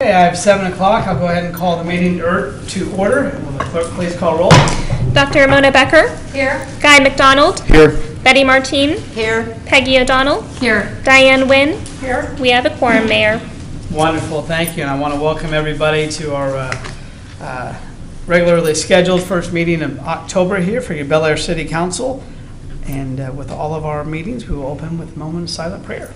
Okay, I have 7 o'clock. I'll go ahead and call the meeting to order. Will the clerk please call roll? Dr. Mona Becker. Here. Guy McDonald. Here. Betty Martine. Here. Peggy O'Donnell. Here. Diane Wynn. Here. We have a quorum, Mayor. Wonderful, thank you. And I want to welcome everybody to our regularly scheduled first meeting of October here for your Bel Aire City Council. And with all of our meetings, we will open with a moment of silent prayer.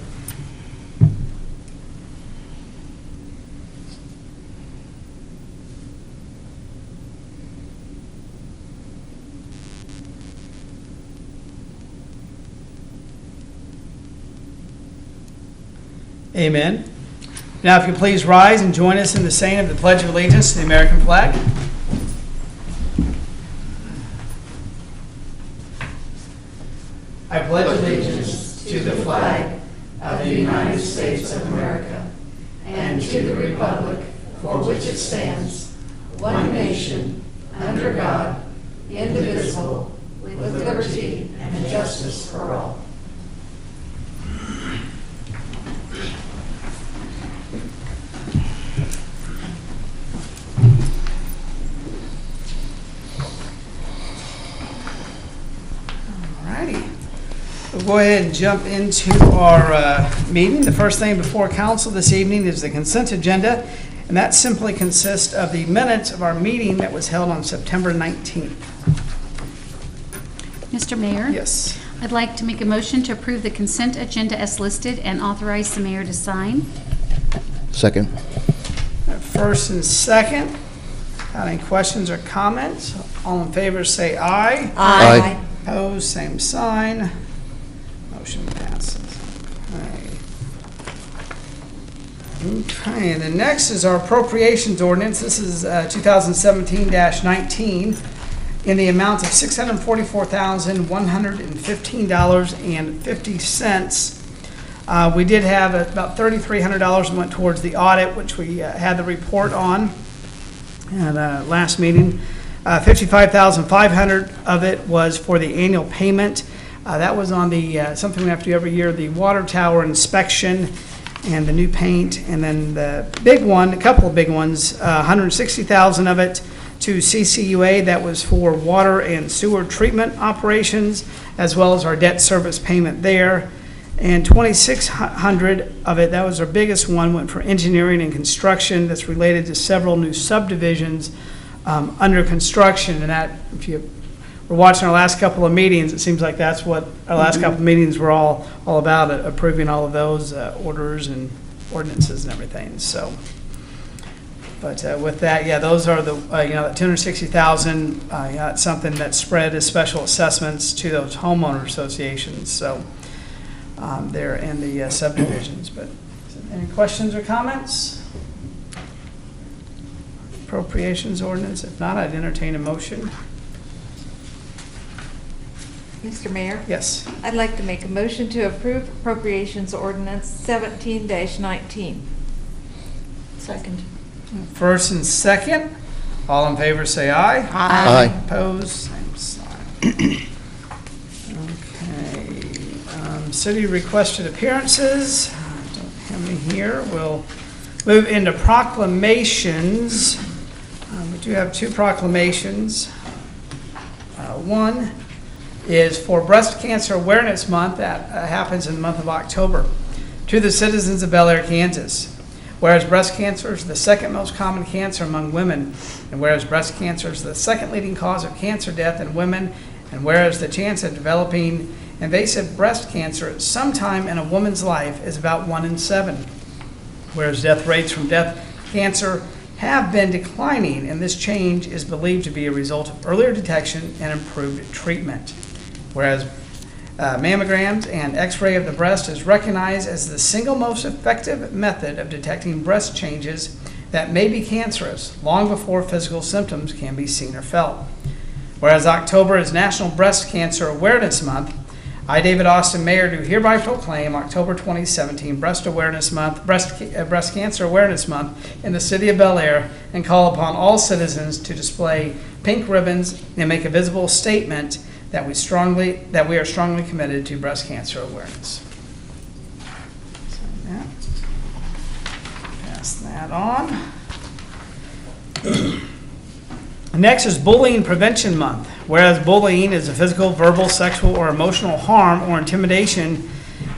Amen. Now, if you please rise and join us in the saying of the Pledge of Allegiance to the American flag. I pledge allegiance to the flag of the United States of America and to the republic for which it stands, one nation, under God, indivisible, with liberty and justice for all. We'll go ahead and jump into our meeting. The first thing before council this evening is the consent agenda, and that simply consists of the minutes of our meeting that was held on September 19th. Mr. Mayor? Yes. I'd like to make a motion to approve the consent agenda as listed and authorize the mayor to sign. Second. First and second. Got any questions or comments? All in favor say aye. Aye. Opposed, same sign. Motion passes. Okay, and the next is our appropriations ordinance. This is 2017-19 in the amount of $644,115.50. We did have about $3,300 that went towards the audit, which we had the report on at last meeting. $55,500 of it was for the annual payment. That was on the something we have to do every year, the water tower inspection and the new paint. And then the big one, a couple of big ones, $160,000 of it to CCUA. That was for water and sewer treatment operations, as well as our debt service payment there. And $2,600 of it, that was our biggest one, went for engineering and construction that's related to several new subdivisions under construction. And that, if you were watching our last couple of meetings, it seems like that's what our last couple of meetings were all about, approving all of those orders and ordinances and everything. So, but with that, yeah, those are the that $260,000. It's something that's spread as special assessments to those homeowner associations. So they're in the subdivisions. But any questions or comments? Appropriations ordinance. If not, I'd entertain a motion. Mr. Mayor? Yes. I'd like to make a motion to approve appropriations ordinance 17-19. Second. First and second. All in favor say aye. Aye. Opposed? Same sign. Okay. City requested appearances. Don't have any here. We'll move into proclamations. We do have two proclamations. One is for Breast Cancer Awareness Month. That happens in the month of October. To the citizens of Bel Aire, Kansas. Whereas breast cancer is the second most common cancer among women, and whereas breast cancer is the second leading cause of cancer death in women, and whereas the chance of developing invasive breast cancer at some time in a woman's life is about 1 in 7. Whereas death rates from cancer have been declining, and this change is believed to be a result of earlier detection and improved treatment. Whereas mammograms and x-ray of the breast is recognized as the single most effective method of detecting breast changes that may be cancerous long before physical symptoms can be seen or felt. Whereas October is National Breast Cancer Awareness Month, I, David Austin, Mayor, do hereby proclaim October 2017 Breast Cancer Awareness Month in the City of Bel Aire and call upon all citizens to display pink ribbons and make a visible statement that we are strongly committed to breast cancer awareness. So pass that. that on. Next is Bullying Prevention Month. Whereas bullying is a physical, verbal, sexual, or emotional harm or intimidation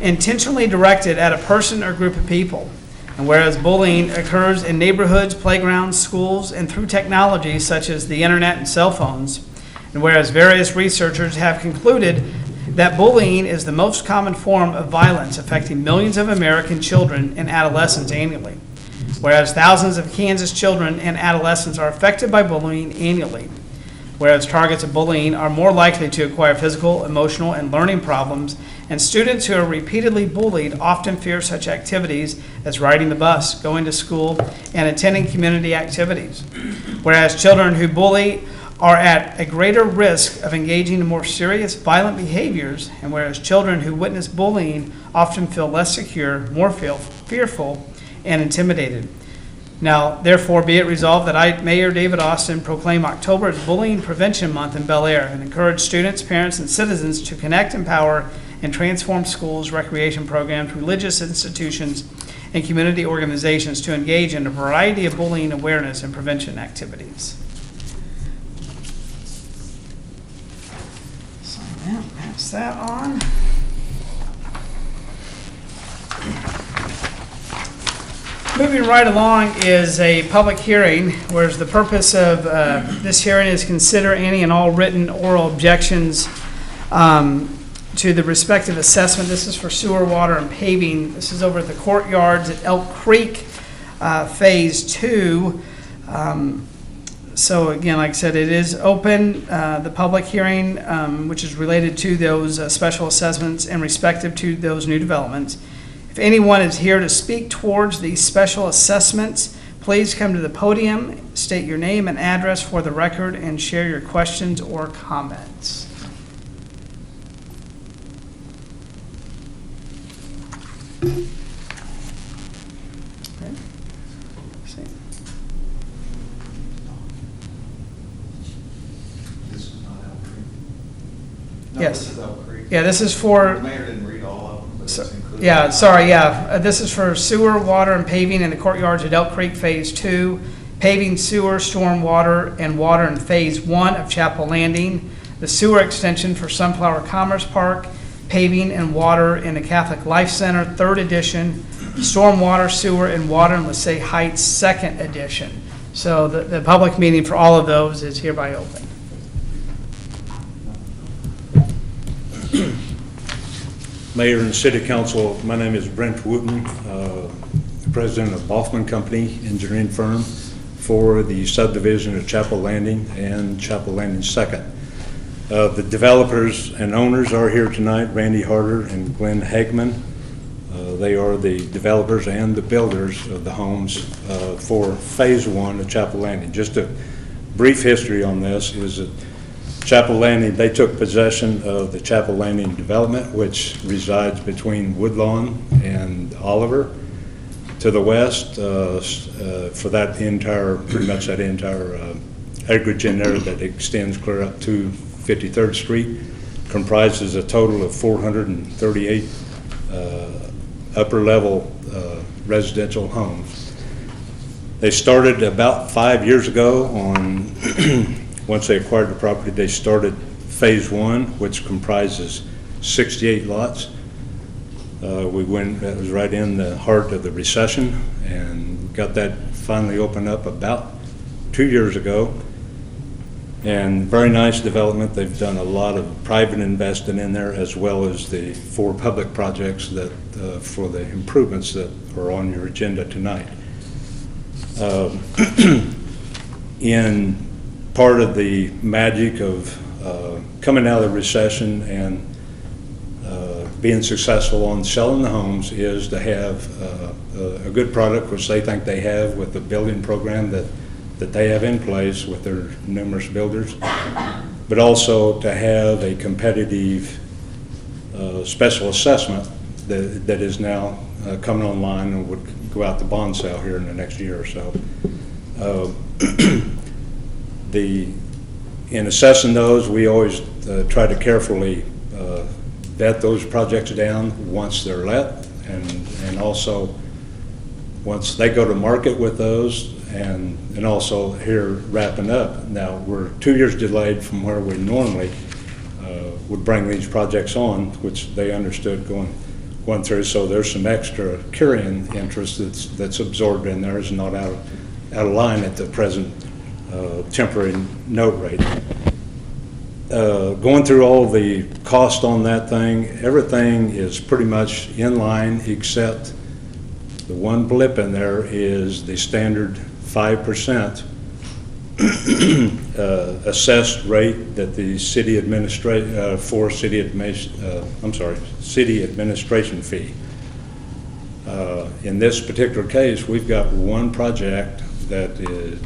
intentionally directed at a person or group of people. And whereas bullying occurs in neighborhoods, playgrounds, schools, and through technology such as the internet and cell phones. And whereas various researchers have concluded that bullying is the most common form of violence affecting millions of American children and adolescents annually. Whereas thousands of Kansas children and adolescents are affected by bullying annually. Whereas targets of bullying are more likely to acquire physical, emotional, and learning problems, and students who are repeatedly bullied often fear such activities as riding the bus, going to school, and attending community activities. Whereas children who bully are at a greater risk of engaging in more serious violent behaviors, and whereas children who witness bullying often feel less secure, more fearful, and intimidated. Now, therefore, be it resolved that I, Mayor David Austin, proclaim October as Bullying Prevention Month in Bel Aire and encourage students, parents, and citizens to connect, empower, and transform schools, recreation programs, religious institutions, and community organizations to engage in a variety of bullying awareness and prevention activities. So now, pass that on. Moving right along is a public hearing, whereas the purpose of this hearing is consider any and all written oral objections to the respective assessment. This is for sewer, water, and paving. This is over at the courtyards at Elk Creek, Phase 2. So again, like I said, it is open, the public hearing, which is related to those special assessments and respective to those new developments. If anyone is here to speak towards these special assessments, please come to the podium, state your name and address for the record, and share your questions or comments. Okay. See. This is not Elk Creek? No, Yes. This is Elk Creek. Yeah, this is for. The mayor didn't read all of them, but it's included. Yeah, sorry, yeah. This is for sewer, water, and paving in the courtyards at Elk Creek Phase 2, paving sewer, storm water, and water in Phase 1 of Chapel Landing, the sewer extension for Sunflower Commerce Park, paving and water in the Catholic Life Center, 3rd edition, storm water, sewer, and water in LaSalle Heights, 2nd edition. So the public meeting for all of those is hereby open. Mayor and City Council, my name is Brent Wooten, President of Boffman Company engineering firm for the subdivision of Chapel Landing and Chapel Landing Second. The developers and owners are here tonight, Randy Harder and Glenn Hagman. They are the developers and the builders of the homes for Phase 1 of Chapel Landing. Just a brief history on this is that Chapel Landing, they took possession of the Chapel Landing development, which resides between Woodlawn and Oliver. To the west, for that entire, pretty much that entire acreage in there that extends clear up to 53rd Street, comprises a total of 438 upper level residential homes. They started about 5 years ago on once they acquired the property, they started Phase 1, which comprises 68 lots. That was right in the heart of the recession, and got that finally opened up about 2 years ago. And very nice development. They've done a lot of private investing in there, as well as the 4 public projects that for the improvements that are on your agenda tonight. In part of the magic of coming out of the recession and being successful on selling the homes is to have a good product, which they think they have with the building program that they have in place with their numerous builders, but also to have a competitive special assessment that is now coming online and would go out to bond sale here in the next year or so. In assessing those, we always try to carefully vet those projects down once they're let, and also once they go to market with those, and also here wrapping up. Now, we're 2 years delayed from where we normally would bring these projects on, which they understood going through, so there's some extra carrying interest that's absorbed in there, is not out of line at the present temporary note rate. Going through all the cost on that thing, everything is pretty much in line, except the one blip in there is the standard 5% assessed rate that the city city administration fee. In this particular case, we've got one project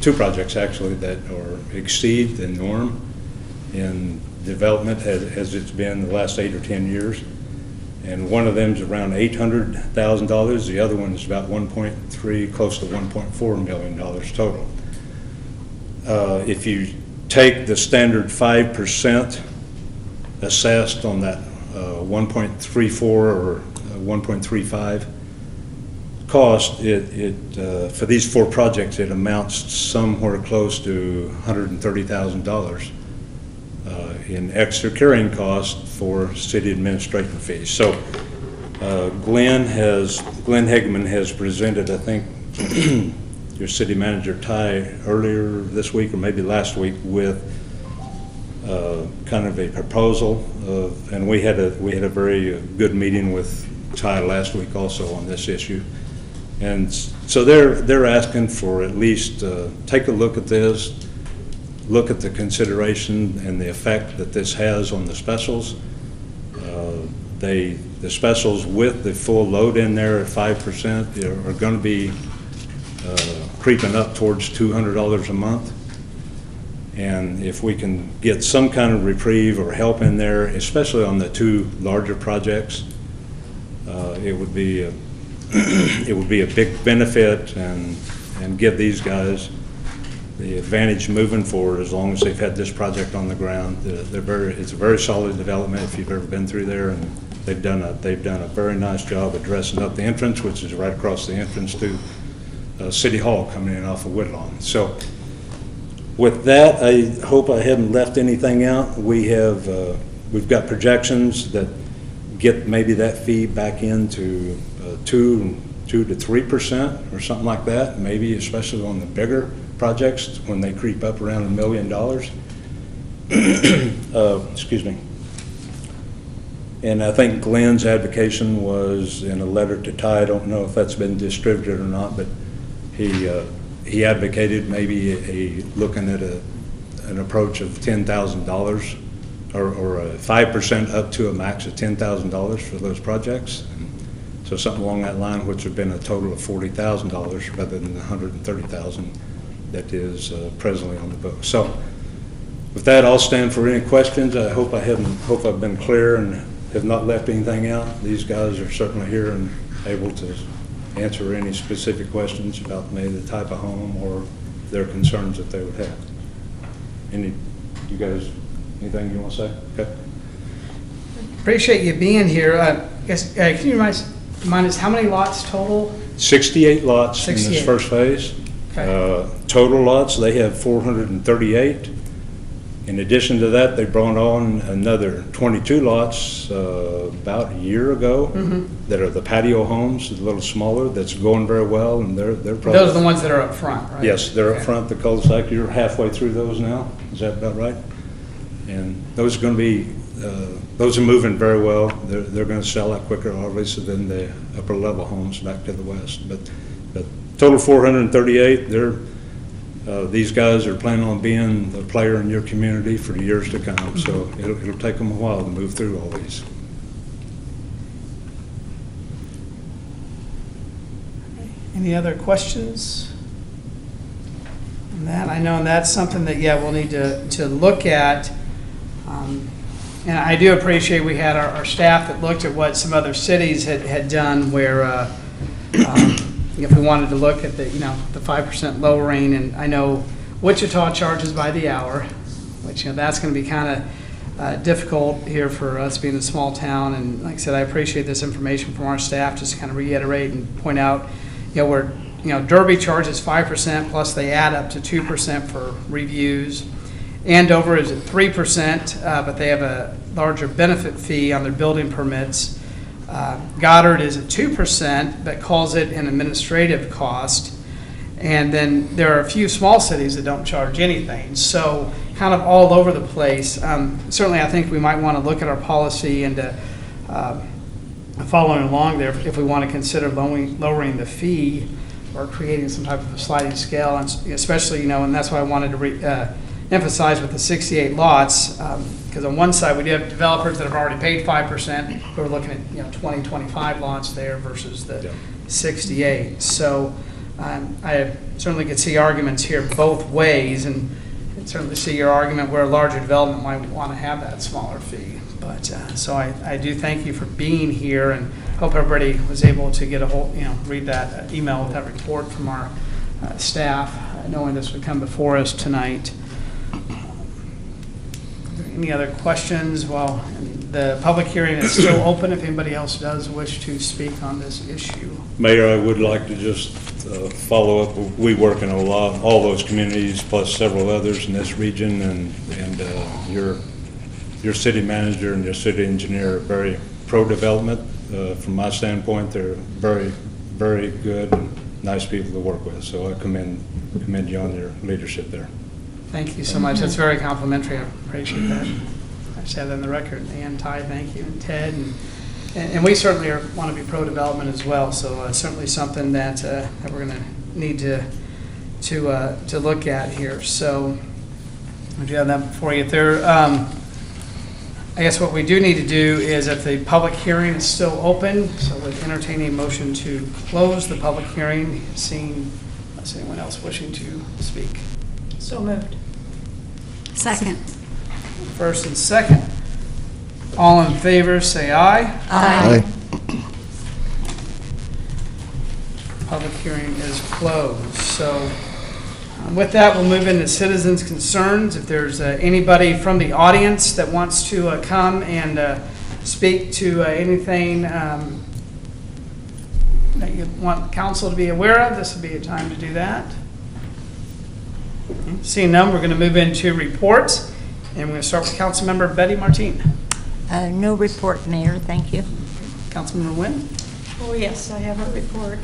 two projects actually, that exceed the norm in development as it's been the last 8 or 10 years. And one of them is around $800,000. The other one is about 1.3, close to $1.4 million total. If you take the standard 5% assessed on that 1.34 or 1.35 cost, for these 4 projects, it amounts somewhere close to $130,000 in extra carrying cost for city administration fees. So Glenn Hageman has presented, I think, your city manager Ty earlier this week or maybe last week with kind of a proposal and we had a very good meeting with Ty last week also on this issue. And so they're asking for at least take a look at this, look at the consideration and the effect that this has on the specials. The specials with the full load in there at 5% are going to be creeping up towards $200 a month. And if we can get some kind of reprieve or help in there, especially on the 2 larger projects, it would be a big benefit and give these guys the advantage moving forward as long as they've had this project on the ground. It's a very solid development if you've ever been through there, and they've done a very nice job of dressing up the entrance, which is right across the entrance to City Hall coming in off of Woodlawn. So with that, I hope I haven't left anything out. We've got projections that get maybe that fee back into 2 to 3% or something like that, maybe especially on the bigger projects when they creep up around $1 million. Excuse me. And I think Glenn's advocation was in a letter to Ty. I don't know if that's been distributed or not, but he advocated maybe looking at an approach of $10,000 or a 5% up to a max of $10,000 for those projects. So something along that line, which would have been a total of $40,000 rather than the $130,000 that is presently on the book. So with that, I'll stand for any questions. I hope I've been clear and have not left anything out. These guys are certainly here and able to answer any specific questions about maybe the type of home or their concerns that they would have. You guys, anything you want to say? Okay. Appreciate you being here. Can you remind us how many lots total? 68 lots in this first phase. Okay. Total lots, they have 438. In addition to that, they brought on another 22 lots about a year ago that are the patio homes, a little smaller, that's going very well, and they're probably... Those are the ones that are up front, right? Yes, they're up front, the cul-de-sac. You're halfway through those now. Is that about right? And those are going to be, those are moving very well. They're going to sell out quicker, obviously, than the upper level homes back to the west. But total 438. These guys are planning on being the player in your community for years to come. So it'll take them a while to move through all these. Any other questions on that? I know that's something that, we'll need to look at. And I do appreciate we had our staff that looked at what some other cities had done where if we wanted to look at the 5% lowering, and I know Wichita charges by the hour, which that's going to be kind of difficult here for us being a small town. And like I said, I appreciate this information from our staff, just to kind of reiterate and point out, we're Derby charges 5%, plus they add up to 2% for reviews. Andover is at 3%, but they have a larger benefit fee on their building permits. Goddard is at 2%, but calls it an administrative cost. And then there are a few small cities that don't charge anything. So kind of all over the place. Certainly I think we might want to look at our policy and following along there if we want to consider lowering the fee or creating some type of a sliding scale, and especially, and that's why I wanted to emphasize with the 68 lots, because on one side we do have developers that have already paid 5%, who are looking at 20, 25 lots there versus the 68. So I certainly could see arguments here both ways, and certainly see your argument where a larger development might want to have that smaller fee. But so I do thank you for being here, and hope everybody was able to get read that email with that report from our staff, knowing this would come before us tonight. Any other questions? Well, the public hearing is still open if anybody else does wish to speak on this issue. Mayor, I would like to just follow up. We work in all those communities, plus several others in this region, and your city manager and your city engineer are very pro-development. From my standpoint, they're very, very good and nice people to work with. So I commend you on your leadership there. Thank you so much. That's very complimentary. I appreciate that. I just have that in the record. And Ty, thank you, and Ted, and we certainly want to be pro-development as well. So certainly something that we're going to need to look at here. So I do have that before you. There, I guess what we do need to do is, if the public hearing is still open, so we'd entertain a motion to close the public hearing, seeing unless anyone else wishing to speak. So moved. Second. First and second. All in favor, say aye. Aye. Public hearing is closed. So with that, we'll move into citizens' concerns. If there's anybody from the audience that wants to come and speak to anything that you want council to be aware of, this would be a time to do that. Seeing none, we're going to move into reports, and we're going to start with Councilmember Betty Martine. No report, Mayor, thank you. Councilmember Nguyen. Oh, yes, I have a report.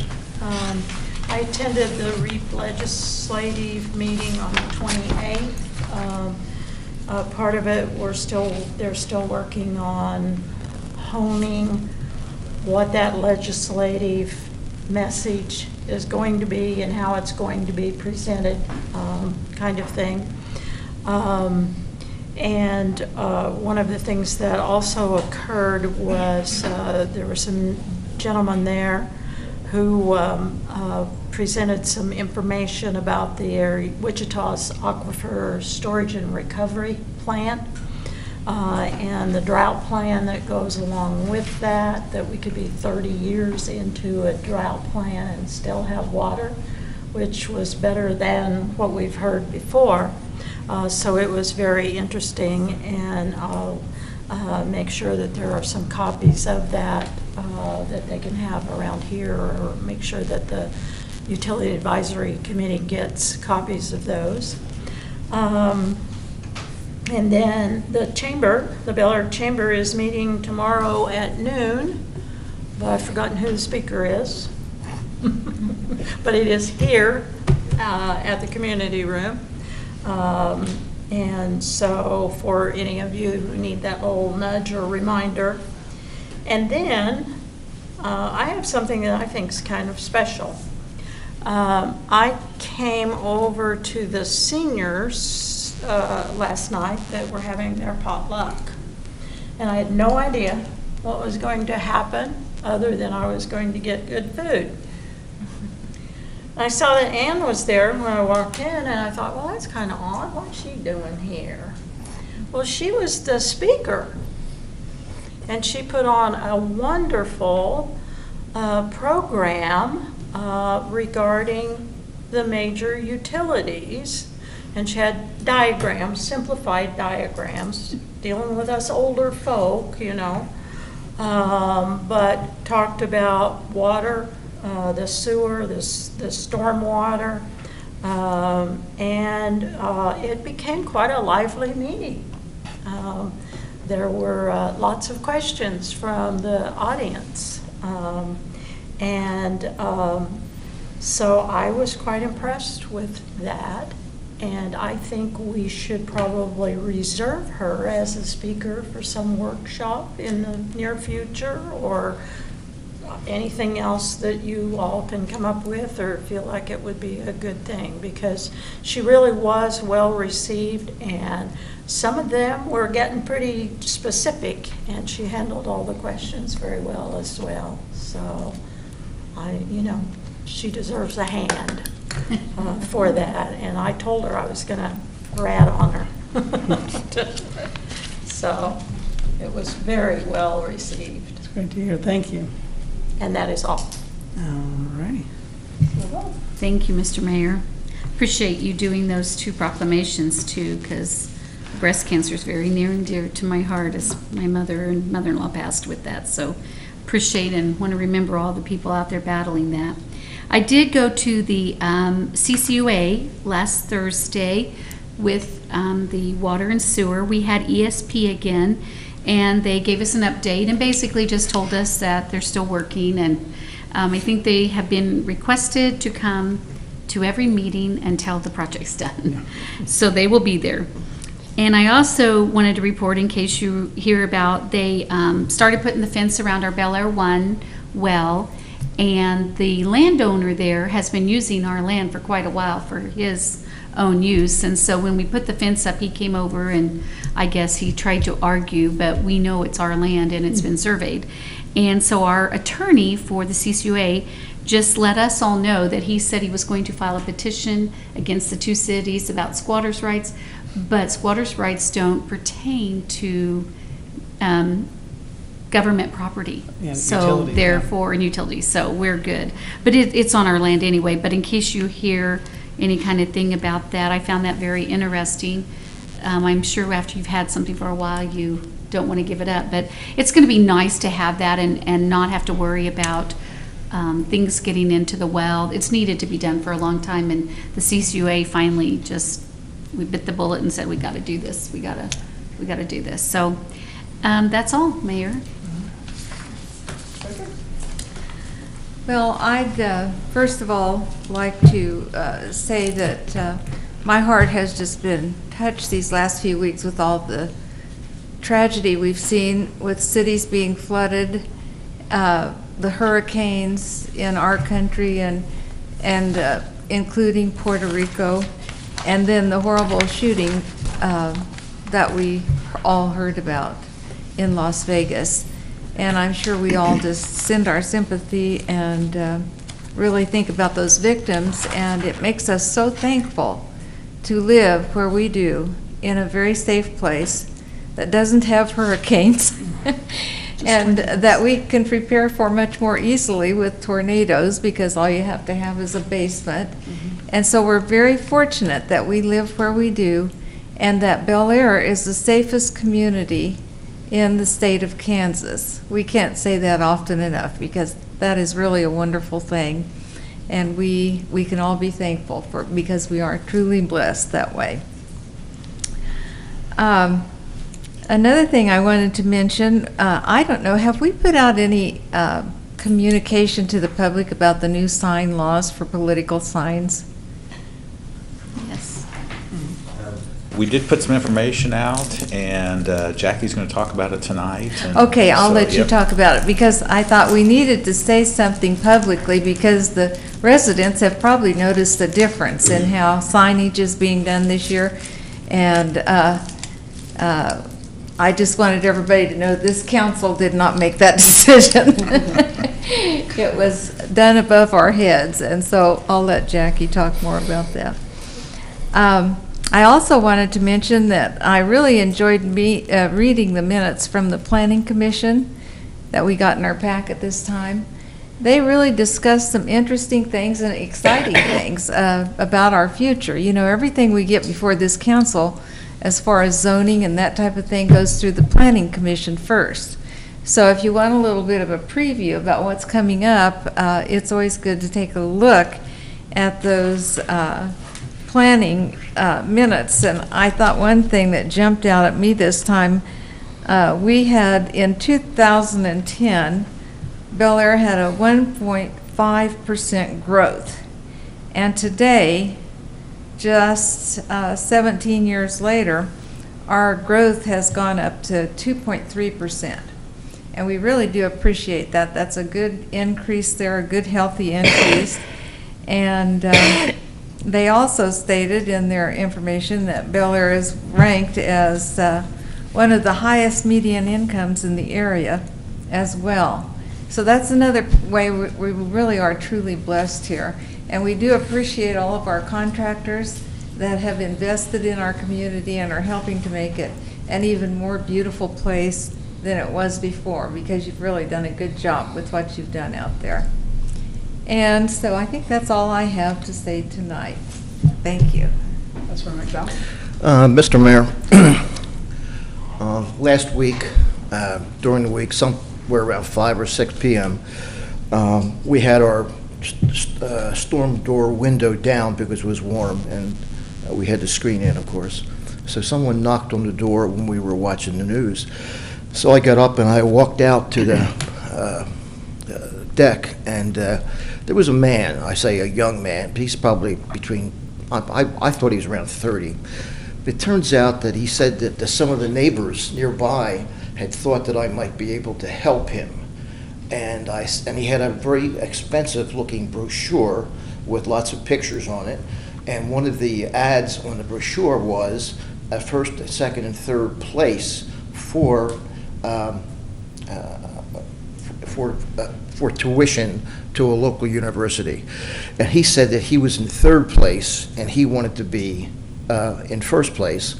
I attended the REAP legislative meeting on the 28th. Part of it, they're still working on honing what that legislative message is going to be and how it's going to be presented, kind of thing. And one of the things that also occurred was there were some gentlemen there who presented some information about the Wichita's Aquifer Storage and Recovery Plant and the drought plan that goes along with that we could be 30 years into a drought plan and still have water, which was better than what we've heard before. So it was very interesting, and I'll make sure that there are some copies of that that they can have around here, or make sure that the Utility Advisory Committee gets copies of those. And then the Bel Aire Chamber is meeting tomorrow at noon, but I've forgotten who the speaker is. But it is here at the community room. And so for any of you who need that little nudge or reminder. And then I have something that I think is kind of special. I came over to the seniors last night that were having their potluck. And I had no idea what was going to happen other than I was going to get good food. I saw that Ann was there when I walked in, and I thought, well, that's kind of odd. What's she doing here? Well, she was the speaker, and she put on a wonderful program regarding the major utilities, and she had diagrams, simplified diagrams, dealing with us older folk, but talked about water, the sewer, the stormwater, and it became quite a lively meeting. There were lots of questions from the audience, so I was quite impressed with that, and I think we should probably reserve her as a speaker for some workshop in the near future, or anything else that you all can come up with or feel like it would be a good thing, because she really was well received, and some of them were getting pretty specific, and she handled all the questions very well as well. So she deserves a hand for that, and I told her I was going to rat on her. So it was very well received. It's great to hear. Thank you. And that is all. All righty. Thank you, Mr. Mayor. Appreciate you doing those 2 proclamations too, because breast cancer is very near and dear to my heart, as my mother and mother-in-law passed with that. So appreciate and want to remember all the people out there battling that. I did go to the CCUA last Thursday with the water and sewer. We had ESP again, and they gave us an update and basically just told us that they're still working, and I think they have been requested to come to every meeting until the project's done. So they will be there. And I also wanted to report, in case you hear about, they started putting the fence around our Bel Aire 1 well, and the landowner there has been using our land for quite a while for his own use. And so when we put the fence up, he came over and I guess he tried to argue, but we know it's our land and it's been surveyed. And so our attorney for the CCUA just let us all know that he said he was going to file a petition against the 2 cities about squatters' rights, but squatters' rights don't pertain to government property. Yeah, so utility, therefore, and utilities, so we're good. But it's on our land anyway, but in case you hear any kind of thing about that, I found that very interesting. I'm sure after you've had something for a while, you don't want to give it up, but it's going to be nice to have that and not have to worry about things getting into the well. It's needed to be done for a long time, and the CCUA finally we bit the bullet and said, we got to do this. We got to do this. So that's all, Mayor. Well, I'd first of all like to say that my heart has just been touched these last few weeks with all the tragedy we've seen with cities being flooded, the hurricanes in our country and including Puerto Rico, and then the horrible shooting that we all heard about in Las Vegas. And I'm sure we all just send our sympathy and really think about those victims, and it makes us so thankful to live where we do, in a very safe place that doesn't have hurricanes, and that we can prepare for much more easily with tornadoes, because all you have to have is a basement. And so we're very fortunate that we live where we do, and that Bel Aire is the safest community in the state of Kansas. We can't say that often enough, because that is really a wonderful thing, and we can all be thankful for, because we are truly blessed that way. Another thing I wanted to mention, I don't know, have we put out any communication to the public about the new sign laws for political signs? Yes. We did put some information out, and Jackie's going to talk about it tonight. Okay, I'll let you talk about it, because I thought we needed to say something publicly, because the residents have probably noticed the difference in how signage is being done this year. And I just wanted everybody to know this council did not make that decision. It was done above our heads, and so I'll let Jackie talk more about that. I also wanted to mention that I really enjoyed reading the minutes from the Planning Commission that we got in our packet this time. They really discussed some interesting things and exciting things about our future. You know, everything we get before this council, as far as zoning and that type of thing, goes through the Planning Commission first. So if you want a little bit of a preview about what's coming up, it's always good to take a look at those planning minutes. And I thought one thing that jumped out at me this time, we had in 2010, Bel Aire had a 1.5% growth. And today, just 17 years later, our growth has gone up to 2.3%. And we really do appreciate that. That's a good increase there, a good healthy increase. And they also stated in their information that Bel Aire is ranked as one of the highest median incomes in the area as well. So that's another way we really are truly blessed here. And we do appreciate all of our contractors that have invested in our community and are helping to make it an even more beautiful place than it was before, because you've really done a good job with what you've done out there. And so I think that's all I have to say tonight. Thank you. Councilor McDowell? Mr. Mayor, last week, during the week, somewhere around 5 or 6 p.m., we had our storm door window down because it was warm, and we had the screen in, of course. So someone knocked on the door when we were watching the news. So I got up and I walked out to the deck, and there was a man, I say a young man, he's probably between, I thought he was around 30. It turns out that he said that some of the neighbors nearby had thought that I might be able to help him. And he had a very expensive looking brochure with lots of pictures on it. And one of the ads on the brochure was a first, second, and third place for tuition to a local university. And he said that he was in third place and he wanted to be in first place.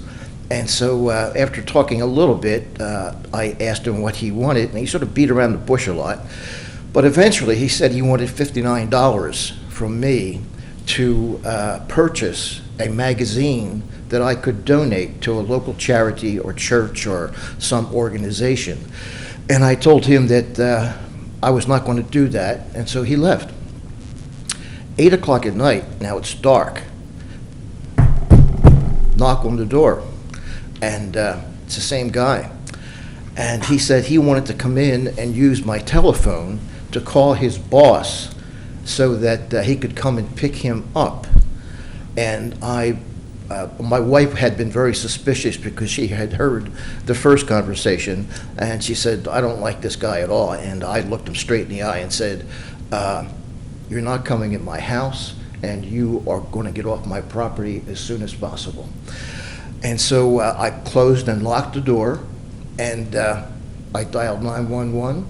And so after talking a little bit, I asked him what he wanted, and he sort of beat around the bush a lot. But eventually he said he wanted $59 from me to purchase a magazine that I could donate to a local charity or church or some organization. And I told him that I was not going to do that, and so he left. 8 o'clock at night, now it's dark, knock on the door, and it's the same guy. And he said he wanted to come in and use my telephone to call his boss so that he could come and pick him up. And my wife had been very suspicious because she had heard the first conversation, and she said, I don't like this guy at all. And I looked him straight in the eye and said, you're not coming in my house, and you are going to get off my property as soon as possible. And so I closed and locked the door, and I dialed 911,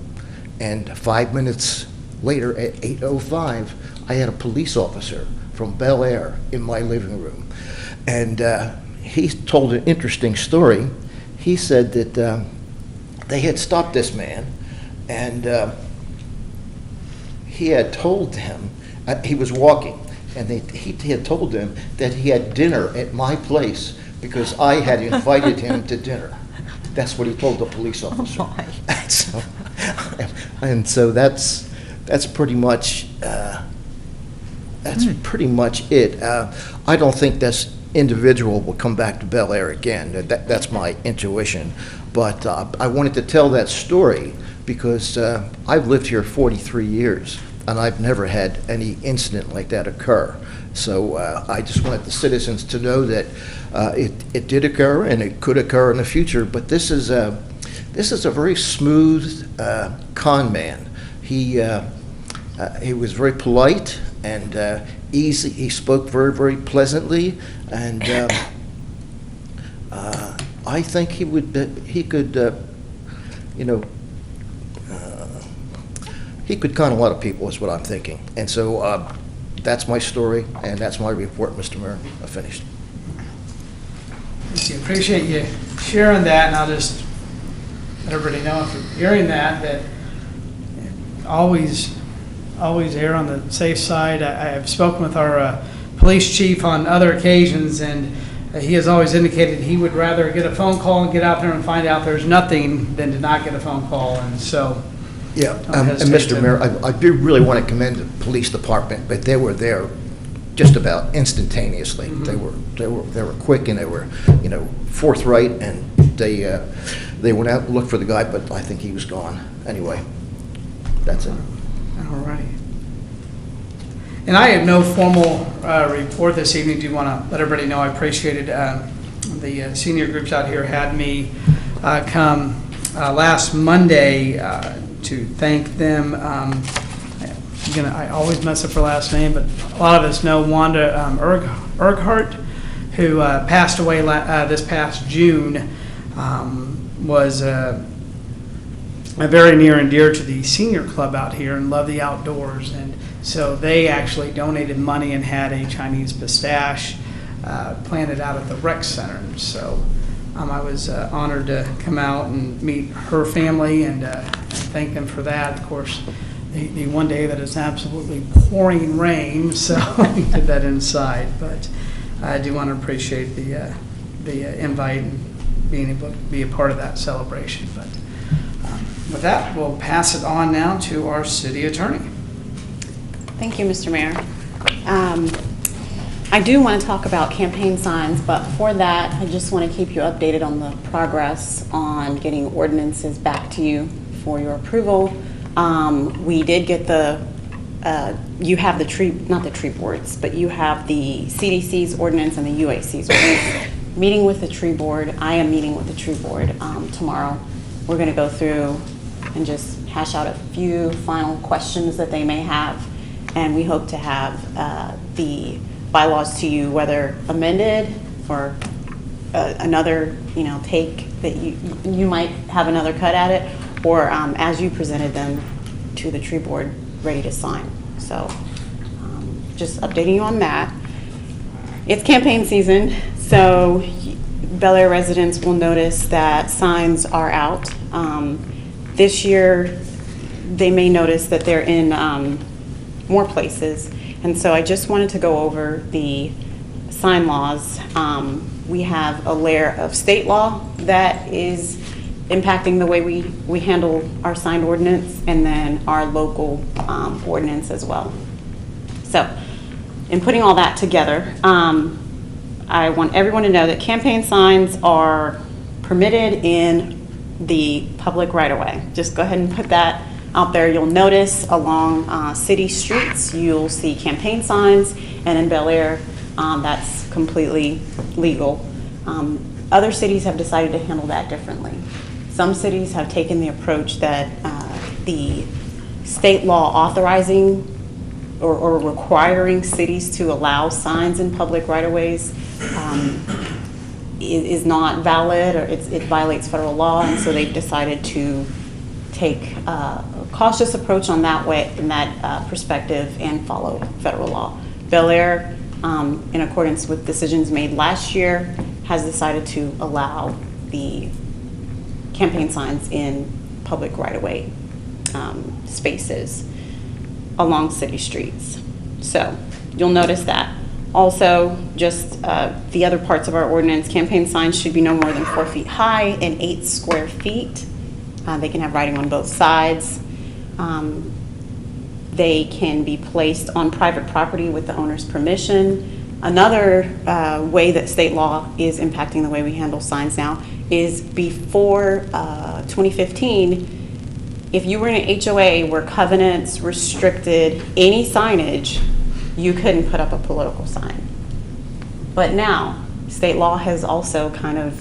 and 5 minutes later at 8:05, I had a police officer from Bel Aire in my living room. And he told an interesting story. He said that they had stopped this man, and he had told him, he was walking, and he had told them that he had dinner at my place because I had invited him to dinner. That's what he told the police officer. Oh my. And so that's pretty much pretty much it. I don't think this individual will come back to Bel Aire again. That's my intuition. But I wanted to tell that story because I've lived here 43 years, and I've never had any incident like that occur. So I just wanted the citizens to know that it did occur, and it could occur in the future. But this is a very smooth con man. He was very polite and easy. He spoke very, very pleasantly, and I think he could con a lot of people, is what I'm thinking. And so that's my story, and that's my report, Mr. Mayor. I finished. Thank you. Appreciate you sharing that, and I'll just let everybody know if you're hearing that always err on the safe side. I have spoken with our police chief on other occasions, and he has always indicated he would rather get a phone call and get out there and find out there's nothing than to not get a phone call, and so. Yeah, don't and hesitate Mr. to- Mayor, I do really want to commend the police department, but they were there just about instantaneously. They were quick, and they were, forthright, and they went out and looked for the guy, but I think he was gone. Anyway, that's it. All right. And I have no formal report this evening. Do want to let everybody know I appreciated the senior groups out here had me come last Monday to thank them. I always mess up her last name, but a lot of us know Wanda Erghart, who passed away this past June, was very near and dear to the senior club out here and loved the outdoors. And so they actually donated money and had a Chinese pistache planted out at the rec center. And so I was honored to come out and meet her family and thank them for that. Of course, the one day that it's absolutely pouring rain, so we did that inside. But I do want to appreciate the invite and being able to be a part of that celebration. But with that, we'll pass it on now to our city attorney. Thank you, Mr. Mayor. I do want to talk about campaign signs, but for that, I just want to keep you updated on the progress on getting ordinances back to you for your approval. We did get you have the tree, not the tree boards, but you have the CDC's ordinance and the UAC's ordinance. Meeting with the tree board, I am meeting with the tree board tomorrow. We're going to go through and just hash out a few final questions that they may have, and we hope to have the bylaws to you, whether amended or another, take that you might have another cut at it, or as you presented them to the tree board, ready to sign. So just updating you on that. It's campaign season, so Bel Aire residents will notice that signs are out. This year, they may notice that they're in more places. And so I just wanted to go over the sign laws. We have a layer of state law that is impacting the way we handle our sign ordinance, and then our local ordinance as well. So in putting all that together, I want everyone to know that campaign signs are permitted in the public right-of-way. Just go ahead and put that out there. You'll notice along city streets, you'll see campaign signs, and in Bel Aire, that's completely legal. Other cities have decided to handle that differently. Some cities have taken the approach that the state law authorizing or requiring cities to allow signs in public right-of-ways is not valid, or it violates federal law, and so they've decided to take a cautious approach on that way, in that perspective, and follow federal law. Bel Aire, in accordance with decisions made last year, has decided to allow the campaign signs in public right-of-way spaces along city streets. So you'll notice that. Also, just the other parts of our ordinance, campaign signs should be no more than 4 feet high and 8 square feet. They can have writing on both sides. They can be placed on private property with the owner's permission. Another way that state law is impacting the way we handle signs now is before 2015, if you were in an HOA where covenants restricted any signage, you couldn't put up a political sign. But now, state law has also kind of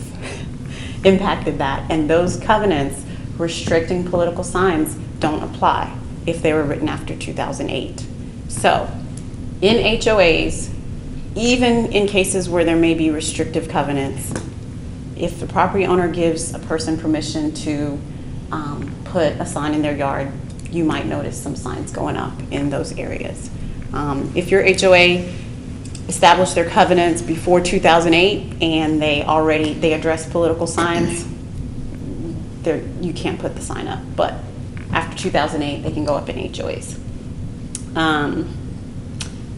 impacted that, and those covenants restricting political signs don't apply if they were written after 2008. So, in HOAs, even in cases where there may be restrictive covenants, if the property owner gives a person permission to put a sign in their yard, you might notice some signs going up in those areas. If your HOA established their covenants before 2008 and they address political signs, you can't put the sign up. But after 2008, they can go up in HOAs.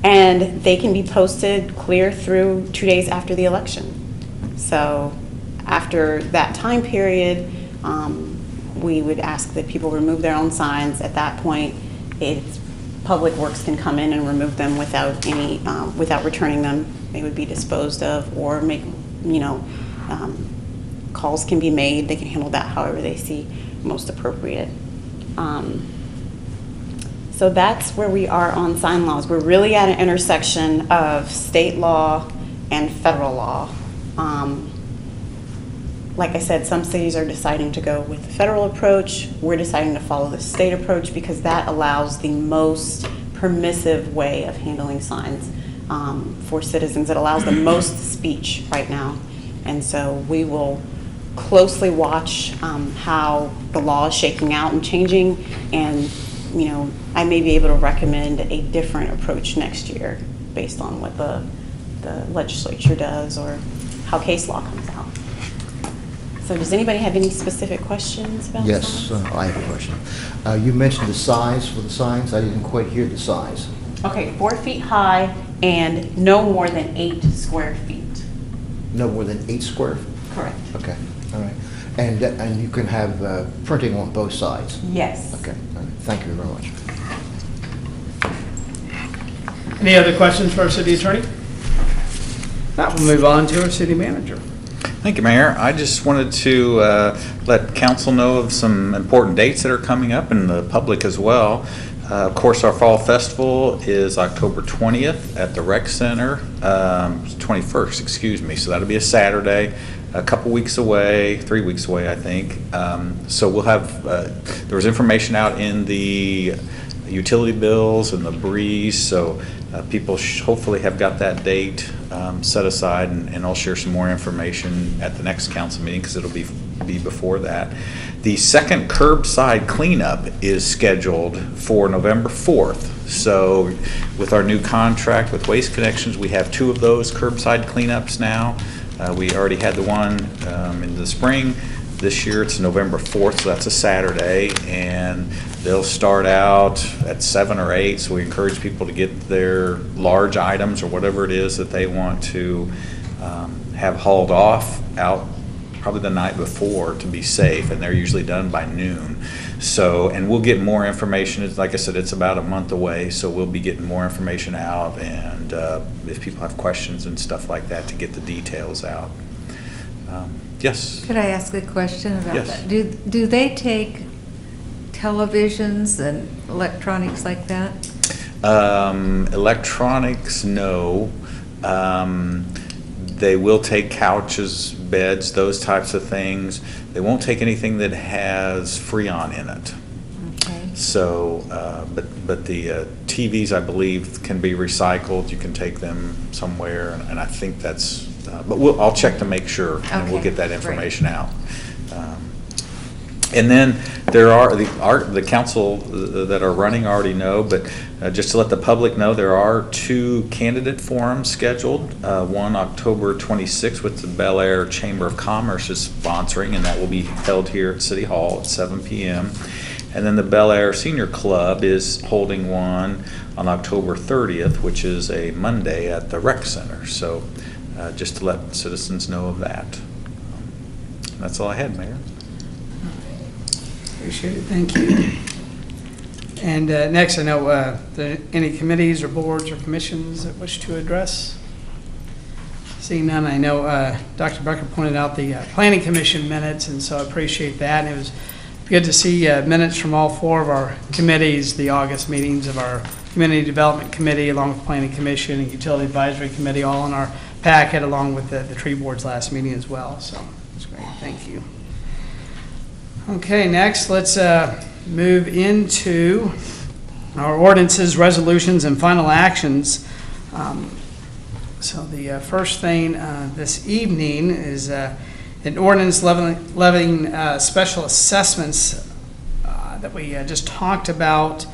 And they can be posted clear through 2 days after the election. So after that time period, we would ask that people remove their own signs. At that point, Public Works can come in and remove them without any, without returning them. They would be disposed of, or calls can be made. They can handle that however they see most appropriate. So that's where we are on sign laws. We're really at an intersection of state law and federal law. Like I said, some cities are deciding to go with the federal approach. We're deciding to follow the state approach because that allows the most permissive way of handling signs for citizens. It allows the most speech right now. And so we will closely watch how the law is shaking out and changing, and I may be able to recommend a different approach next year based on what the legislature does or how case law comes out. So does anybody have any specific questions about Yes, signs? I have a question. You mentioned the size for the signs. I didn't quite hear the size. Okay, 4 feet high and no more than 8 square feet. No more than 8 square? Correct. Okay, all right. And you can have printing on both sides? Yes. Okay, all right. Thank you very much. Any other questions for our city attorney? Now we'll move on to our city manager. Thank you, Mayor. I just wanted to let council know of some important dates that are coming up, and the public as well. Of course, our Fall Festival is October 20th at the Rec Center, 21st, excuse me. So that'll be a Saturday, a couple weeks away, 3 weeks away, I think. So we'll have, there was information out in the utility bills and the breeze, so people hopefully have got that date set aside, and I'll share some more information at the next council meeting because it'll be before that. The second curbside cleanup is scheduled for November 4th. So with our new contract with Waste Connections, we have 2 of those curbside cleanups now. We already had the one in the spring. This year it's November 4th, so that's a Saturday, and they'll start out at 7 or 8, so we encourage people to get their large items or whatever it is that they want to have hauled off out probably the night before to be safe, and they're usually done by noon. So, and we'll get more information. It's, like I said, it's about a month away, so we'll be getting more information out, and if people have questions and stuff like that, to get the details out. Yes? Could I ask a question about Yes. that? Do they take televisions and electronics like that? Electronics, no. They will take couches, beds, those types of things. They won't take anything that has Freon in it. Okay. So, but the TVs, I believe, can be recycled. You can take them somewhere, and I think that's. But I'll check to make sure, and we'll Okay, get that great. information out. And then there are the council that are running already know, but just to let the public know, there are 2 candidate forums scheduled. One October 26th, with the Bel Aire Chamber of Commerce is sponsoring, and that will be held here at City Hall at 7 p.m. And then the Bel Aire Senior Club is holding one on October 30th, which is a Monday at the Rec Center. So just to let citizens know of that. That's all I had, Mayor. Appreciate it, thank you. And next, I know any committees or boards or commissions that wish to address? Seeing none, I know Dr. Becker pointed out the Planning Commission minutes, and so I appreciate that. And it was good to see minutes from all 4 of our committees, the August meetings of our Community Development Committee, along with Planning Commission and Utility Advisory Committee, all in our packet, along with the tree board's last meeting as well. So that's great, thank you. Okay, next, let's move into our ordinances, resolutions, and final actions. So the first thing this evening is an ordinance levying special assessments that we just talked about.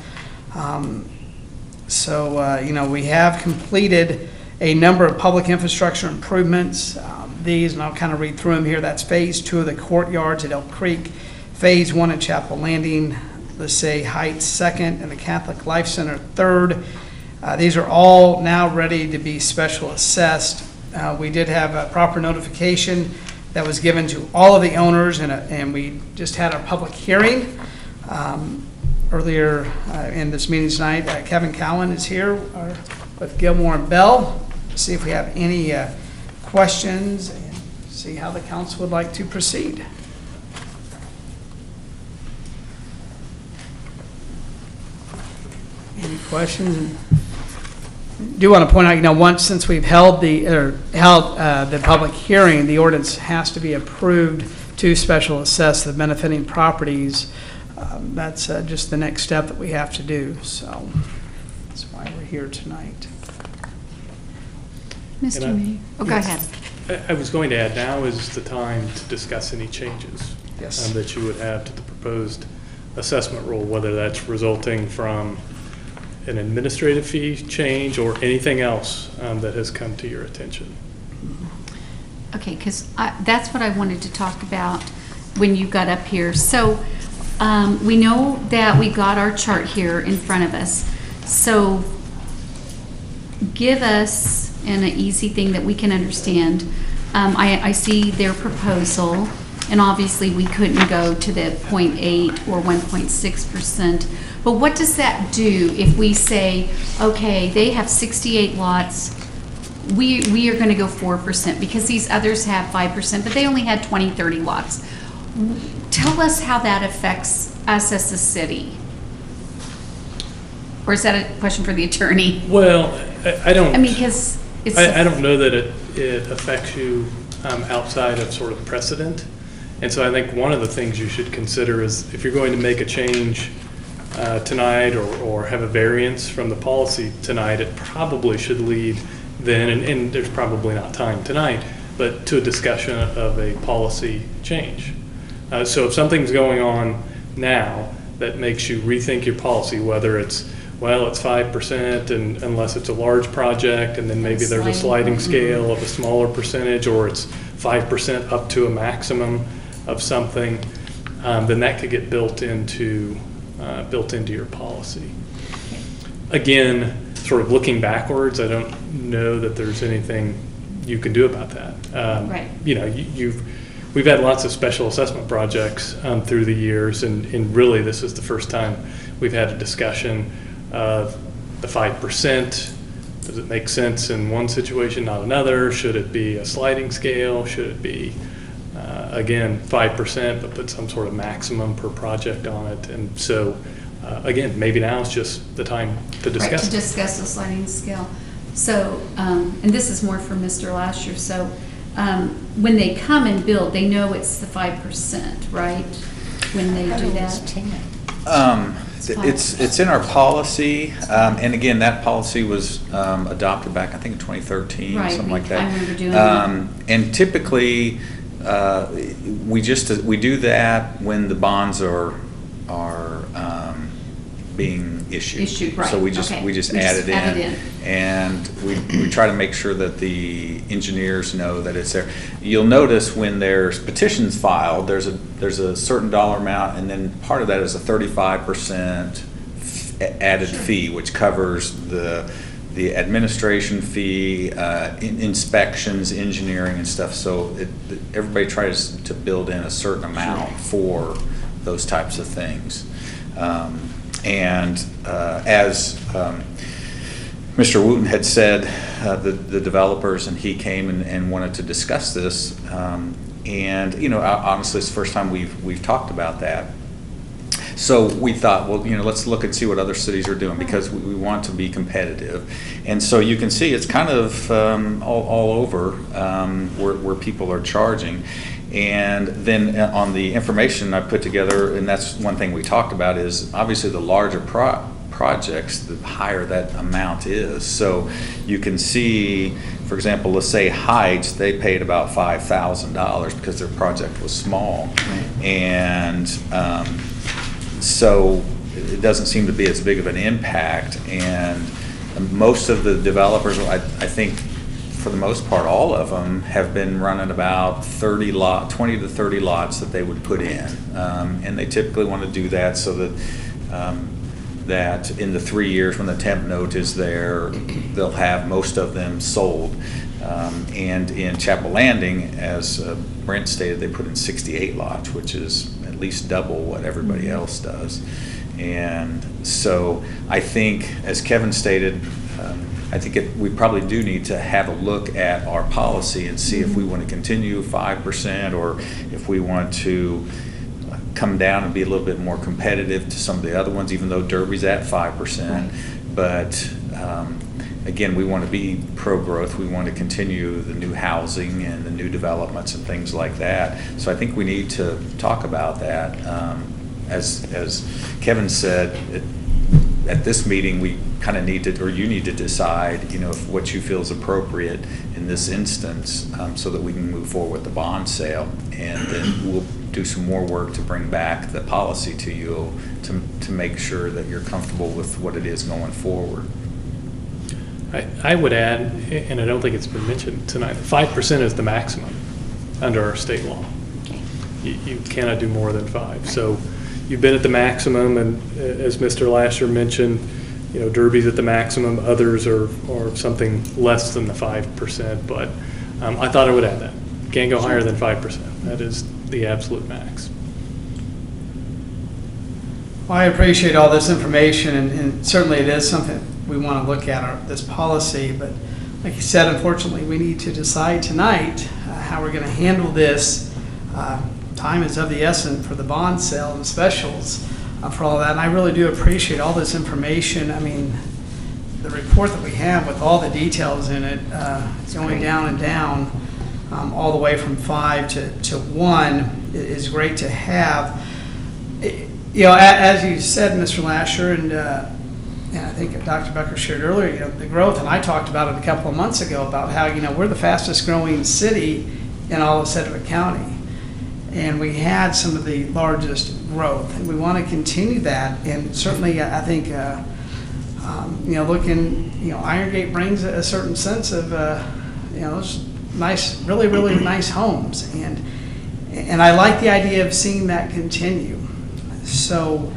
We have completed a number of public infrastructure improvements. These, and I'll kind of read through them here. That's Phase 2 of the courtyards at Elk Creek, Phase 1 at Chapel Landing, Lesay Heights 2nd, and the Catholic Life Center 3rd. These are all now ready to be special assessed. We did have a proper notification that was given to all of the owners, and we just had our public hearing earlier in this meeting tonight. Kevin Cowan is here with Gilmore and Bell to see if we have any questions and see how the council would like to proceed. Any questions? I do want to point out, once since we've held the public hearing, the ordinance has to be approved to special assess the benefiting properties. That's just the next step that we have to do. So that's why we're here tonight. Mr. Mayor. Oh, go ahead. I was going to add, now is the time to discuss any changes Yes. that you would have to the proposed assessment rule, whether that's resulting from an administrative fee change or anything else that has come to your attention. Okay, because that's what I wanted to talk about when you got up here. So we know that we got our chart here in front of us. So give us an easy thing that we can understand. I see their proposal, and obviously we couldn't go to the 0.8 or 1.6%. But what does that do if we say, okay, they have 68 lots, we are going to go 4% because these others have 5%, but they only had 20, 30 lots. Tell us how that affects us as a city. Or is that a question for the attorney? Well, I don't. I mean, because it's. I don't know that it affects you outside of sort of precedent. And so I think one of the things you should consider is if you're going to make a change tonight or have a variance from the policy tonight, it probably should lead then, and there's probably not time tonight, but to a discussion of a policy change. So if something's going on now that makes you rethink your policy, whether it's 5% and unless it's a large project, and then maybe there's a sliding scale of a smaller percentage, or it's 5% up to a maximum of something, then that could get built into your policy. Again, sort of looking backwards, I don't know that there's anything you can do about that. Right. We've had lots of special assessment projects through the years, and really this is the first time we've had a discussion of the 5%. Does it make sense in one situation, not another? Should it be a sliding scale? Should it be, again, 5%, but put some sort of maximum per project on it? And so, again, maybe now is just the time to discuss. Right, to discuss the sliding scale. So, and this is more for Mr. Lasher. So, when they come and build, they know it's the 5%, right? When they do that. It's in our policy, and again, that policy was adopted back, I think, in 2013, Right, something like that. I remember doing that. And typically, we do that when the bonds are being issued. Right. So we just add it in, and we try to make sure that the engineers know that it's there. You'll notice when there's petitions filed, there's a certain dollar amount, and then part of that is a 35% added fee, which covers the administration fee, inspections, engineering, and stuff. So everybody tries to build in a certain amount for those types of things. As Mr. Wooten had said, the developers and he came and wanted to discuss this, and honestly, it's the first time we've talked about that. So we thought, well, let's look and see what other cities are doing, because we want to be competitive. And so you can see it's kind of all over where people are charging. And then on the information I put together, and that's one thing we talked about, is obviously the larger projects, the higher that amount is. So you can see, for example, let's say Heights, they paid about $5,000 because their project was small. Right. And so it doesn't seem to be as big of an impact. And most of the developers, I think, for the most part, all of them have been running about 20 to 30 lots that they would put in. And they typically want to do that so that that in the 3 years when the temp note is there, they'll have most of them sold. And in Chapel Landing, as Brent stated, they put in 68 lots, which is at least double what everybody else does. And so I think, as Kevin stated, I think we probably do need to have a look at our policy and see if we want to continue 5% or if we want to come down and be a little bit more competitive to some of the other ones, even though Derby's at 5%. But again, we want to be pro-growth. We want to continue the new housing and the new developments and things like that. So I think we need to talk about that. As Kevin said, at this meeting, we kind of need to, or you need to decide, if what you feel is appropriate in this instance, so that we can move forward with the bond sale. And then we'll do some more work to bring back the policy to you to make sure that you're comfortable with what it is going forward. I would add, and I don't think it's been mentioned tonight, 5% is the maximum under our state law. You cannot do more than 5. So you've been at the maximum, and as Mr. Lasher mentioned, Derby's at the maximum. Others are something less than the 5%. But I thought I would add that. Can't go higher than 5%. That is the absolute max. Well, I appreciate all this information, and certainly it is something we want to look at, this policy. But like you said, unfortunately, we need to decide tonight how we're going to handle this. Time is of the essence for the bond sale and specials for all that. And I really do appreciate all this information. I mean, the report that we have with all the details in it, going down and down, all the way from 5 to 1 is great to have. As you said, Mr. Lasher, and I think Dr. Becker shared earlier, the growth, and I talked about it a couple of months ago about how, we're the fastest growing city in all of Sedgwick County. And we had some of the largest growth, and we want to continue that. And certainly, I think, looking, Iron Gate brings a certain sense of, those nice, really, really nice homes, and I like the idea of seeing that continue. So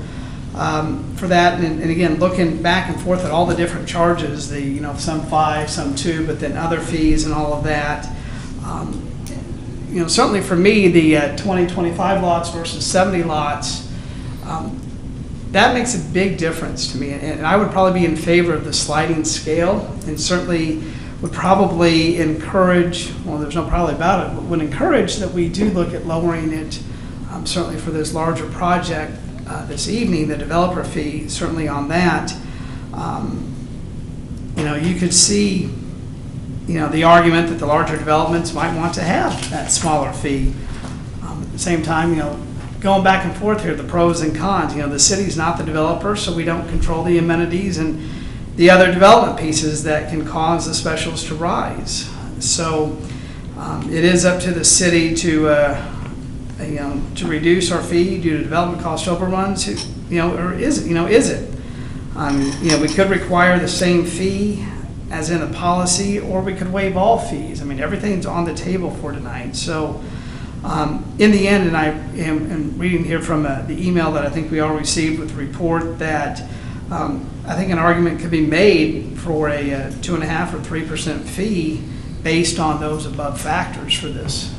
for that, and again, looking back and forth at all the different charges, some 5, some 2, but then other fees and all of that. Certainly for me, the 20, 25 lots versus 70 lots, that makes a big difference to me. And I would probably be in favor of the sliding scale, and certainly would probably encourage, well, there's no probably about it, but would encourage that we do look at lowering it, certainly for this larger project this evening, the developer fee, certainly on that. You could see the argument that the larger developments might want to have that smaller fee. At the same time, going back and forth here, the pros and cons. The city's not the developer, so we don't control the amenities and the other development pieces that can cause the specials to rise. So it is up to the city to reduce our fee due to development cost overruns. Or is it? We could require the same fee as in a policy, or we could waive all fees. I mean, everything's on the table for tonight. So in the end, and I am reading here from the email that I think we all received with the report, that I think an argument could be made for a 2.5% or 3% fee based on those above factors for this.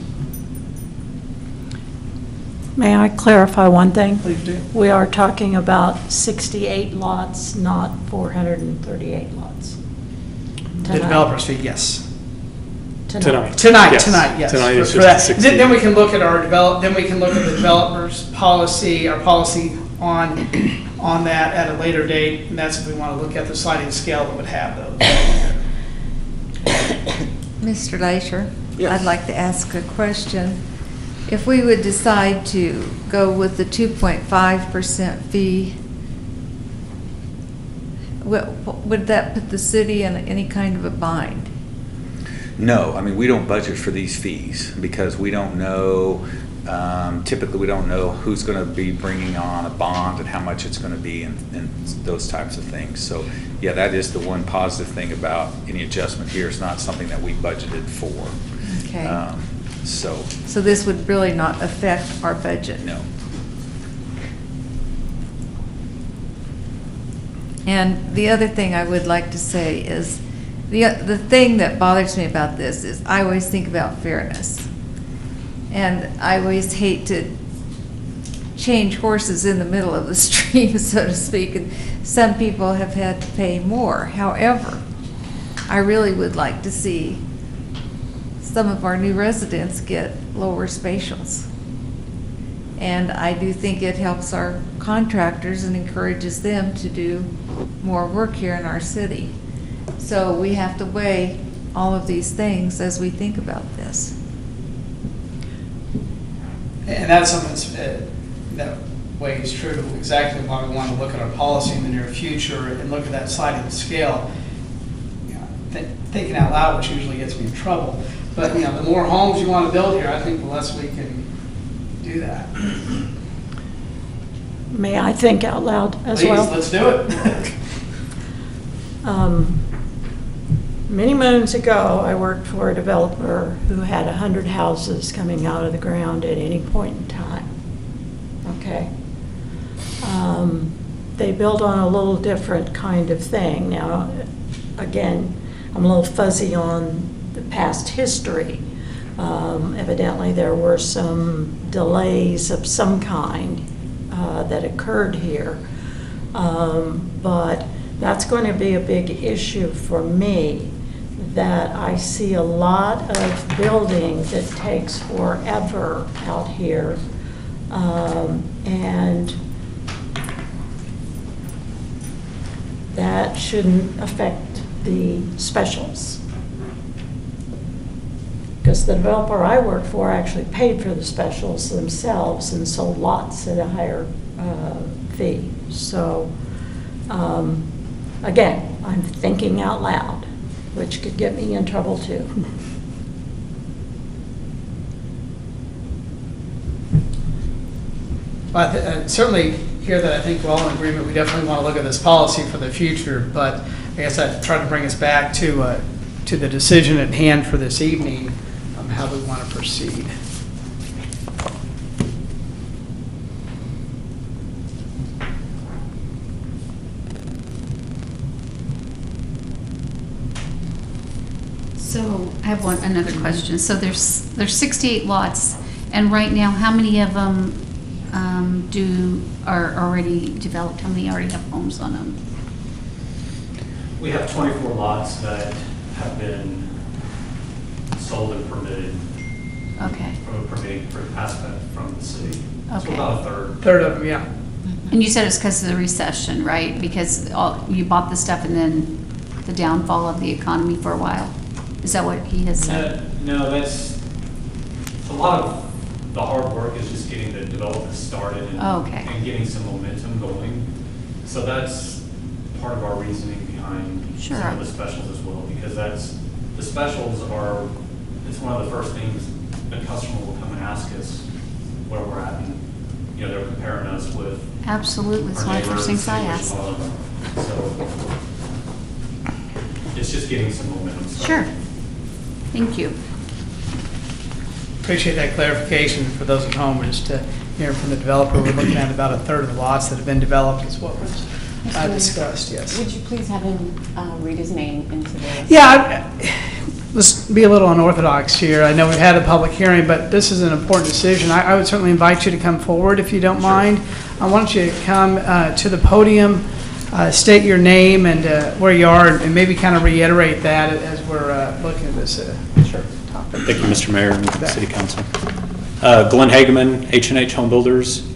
May I clarify one thing? Please do. We are talking about 68 lots, not 438 lots. The developer's fee, yes. Tonight. Tonight, Yes. yes. Tonight is For just that. 60. Then we can look at then we can look at the developer's policy, our policy on that at a later date, and that's if we want to look at the sliding scale that would have those. Mr. Lasher, Yes. I'd like to ask a question. If we would decide to go with the 2.5% fee, would that put the city in any kind of a bind? No, I mean, we don't budget for these fees because we don't know, typically we don't know who's going to be bringing on a bond and how much it's going to be and those types of things. So, yeah, that is the one positive thing about any adjustment here. It's not something that we budgeted for. Okay. So this would really not affect our budget? No. And the other thing I would like to say is, the thing that bothers me about this is I always think about fairness. And I always hate to change horses in the middle of the stream, so to speak, and some people have had to pay more. However, I really would like to see some of our new residents get lower spatials. And I do think it helps our contractors and encourages them to do more work here in our city. So we have to weigh all of these things as we think about this. And that's something that weighs true to exactly why we want to look at our policy in the near future and look at that sliding scale. You know, thinking out loud, which usually gets me in trouble. But the more homes you want to build here, I think the less we can do that. May I think out loud as Please, well? let's do it. Many moons ago, I worked for a developer who had 100 houses coming out of the ground at any point in time. Okay. They built on a little different kind of thing. Now, again, I'm a little fuzzy on the past history. Evidently, there were some delays of some kind that occurred here. But that's going to be a big issue for me, that I see a lot of building that takes forever out here. And that shouldn't affect the specials. Because the developer I work for actually paid for the specials themselves and sold lots at a higher fee. So, again, I'm thinking out loud, which could get me in trouble too. Well, I certainly hear that. I think we're all in agreement. We definitely want to look at this policy for the future, but I guess I'd try to bring us back to the decision at hand for this evening, how we want to proceed. So I have another question. So there's 68 lots, and right now, how many of them are already developed? How many already have homes on them? We have 24 lots that have been sold and permitted. Okay. From a permitting aspect from the city. So Okay. about a third. Third of them, yeah. And you said it's because of the recession, right? Because you bought the stuff and then the downfall of the economy for a while? Is that what he has said? No, that's, a lot of the hard work is just getting the development started and, Okay. and getting some momentum going. So that's part of our reasoning behind Sure. some of the specials as well, because the specials are, it's one of the first things a customer will come and ask us where we're at. And, they're comparing us with Absolutely. It's our one of the first neighbors, things I see which ask. one. So it's just getting some momentum started. Sure. Thank you. Appreciate that clarification for those at home. We're just hearing from the developer. We're looking at about a third of the lots that have been developed is what was discussed, yes. Would you please have him read his name into the... Yeah, let's be a little unorthodox here. I know we've had a public hearing, but this is an important decision. I would certainly invite you to come forward if you don't mind. I want you to come to the podium, state your name and where you are, and maybe kind of reiterate that as we're looking at this topic. Thank you, Mr. Mayor and City Council. Glenn Hageman, H&H Home Builders.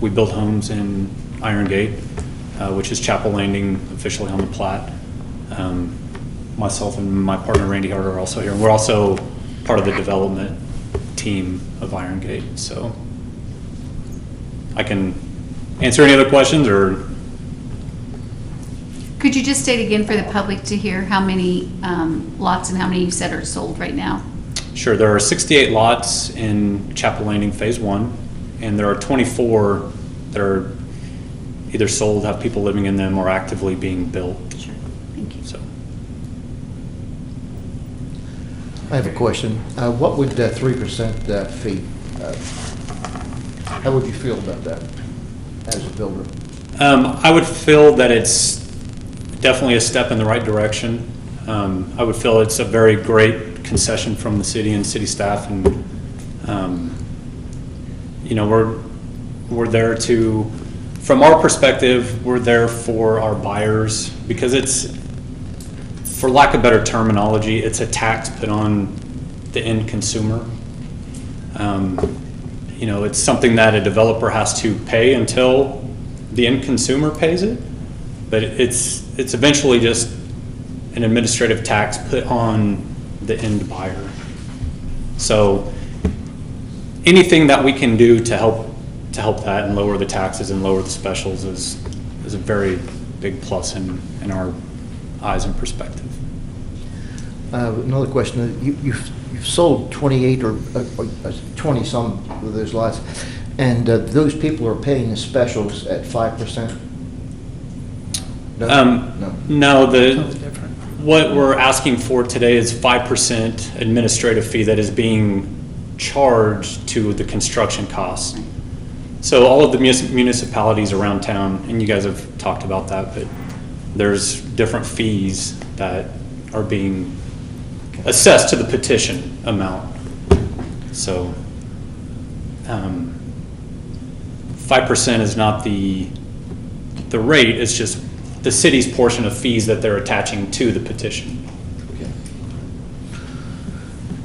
We build homes in Iron Gate, which is Chapel Landing, officially on the plat. Myself and my partner Randy Hart are also here. We're also part of the development team of Iron Gate. So I can answer any other questions, or Could you just state again for the public to hear how many lots and how many you said are sold right now? Sure, there are 68 lots in Chapel Landing Phase 1, and there are 24 that are either sold, have people living in them, or actively being built. Sure, thank you. So, I have a question. What would 3% fee, how would you feel about that as a builder? I would feel that it's definitely a step in the right direction. I would feel it's a very great concession from the city and city staff, and you know, we're there to, from our perspective, we're there for our buyers, because it's, for lack of better terminology, it's a tax put on the end consumer. You know, it's something that a developer has to pay until the end consumer pays it, but it's eventually just an administrative tax put on the end buyer. So anything that we can do to help that and lower the taxes and lower the specials is a very big plus in our eyes and perspective. Another question, you've sold 28 or 20 some of those lots, and those people are paying the specials at 5%? No, what we're asking for today is 5% administrative fee that is being charged to the construction costs. So all of the municipalities around town, and you guys have talked about that, but there's different fees that are being assessed to the petition amount. So 5% is not the rate, it's just the city's portion of fees that they're attaching to the petition.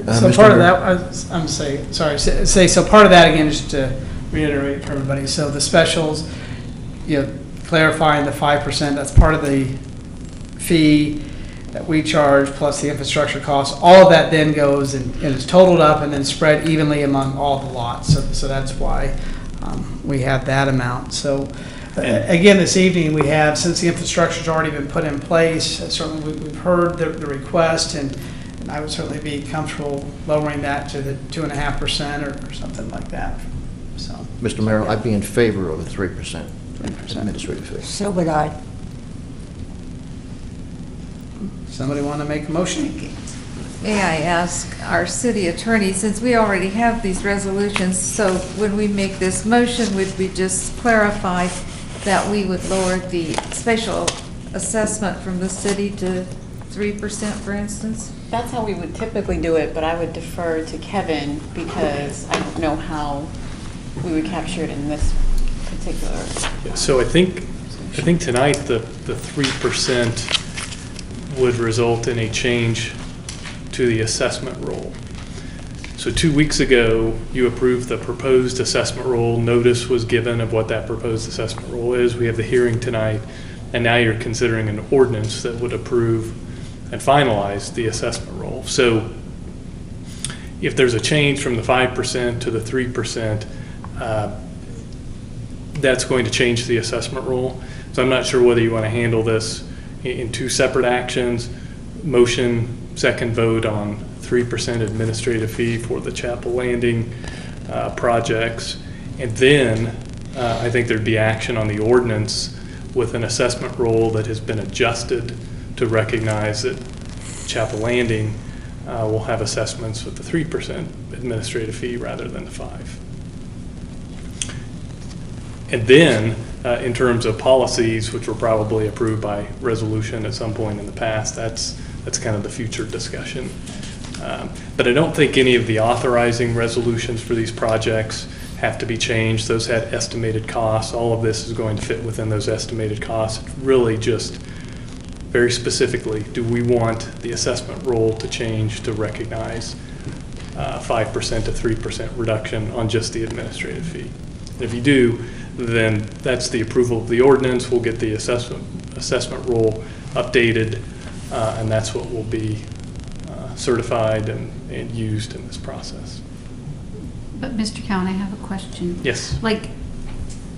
So part of that, so part of that, again, just to reiterate for everybody, so the specials, you know, clarifying the 5%, that's part of the fee that we charge, plus the infrastructure costs. All of that then goes and is totaled up and then spread evenly among all the lots. So that's why we have that amount. So again, this evening we have, since the infrastructure's already been put in place, certainly we've heard the request, and I would certainly be comfortable lowering that to the 2.5% or something like that. So, Mr. Mayor, I'd be in favor of a 3% administrative fee. So would I. Somebody want to make a motion? May I ask our city attorney, since we already have these resolutions, so when we make this motion, would we just clarify that we would lower the special assessment from the city to 3%, for instance? That's how we would typically do it, but I would defer to Kevin because I don't know how we would capture it in this particular. Yeah, so I think tonight the 3% would result in a change to the assessment roll. So 2 weeks ago, you approved the proposed assessment roll. Notice was given of what that proposed assessment roll is. We have the hearing tonight, and now you're considering an ordinance that would approve and finalize the assessment roll. So if there's a change from the 5% to the 3%, that's going to change the assessment roll. So I'm not sure whether you want to handle this in two separate actions. Motion, second vote on 3% administrative fee for the Chapel Landing projects. And then I think there'd be action on the ordinance with an assessment roll that has been adjusted to recognize that Chapel Landing will have assessments with the 3% administrative fee rather than the 5%. And then, in terms of policies, which were probably approved by resolution at some point in the past, that's kind of the future discussion. But I don't think any of the authorizing resolutions for these projects have to be changed. Those had estimated costs. All of this is going to fit within those estimated costs. It's really just very specifically, do we want the assessment roll to change to recognize 5% to 3% reduction on just the administrative fee? If you do, then that's the approval of the ordinance. We'll get the assessment roll updated, and that's what will be certified and used in this process. But Mr. Cowan, I have a question. Yes. Like,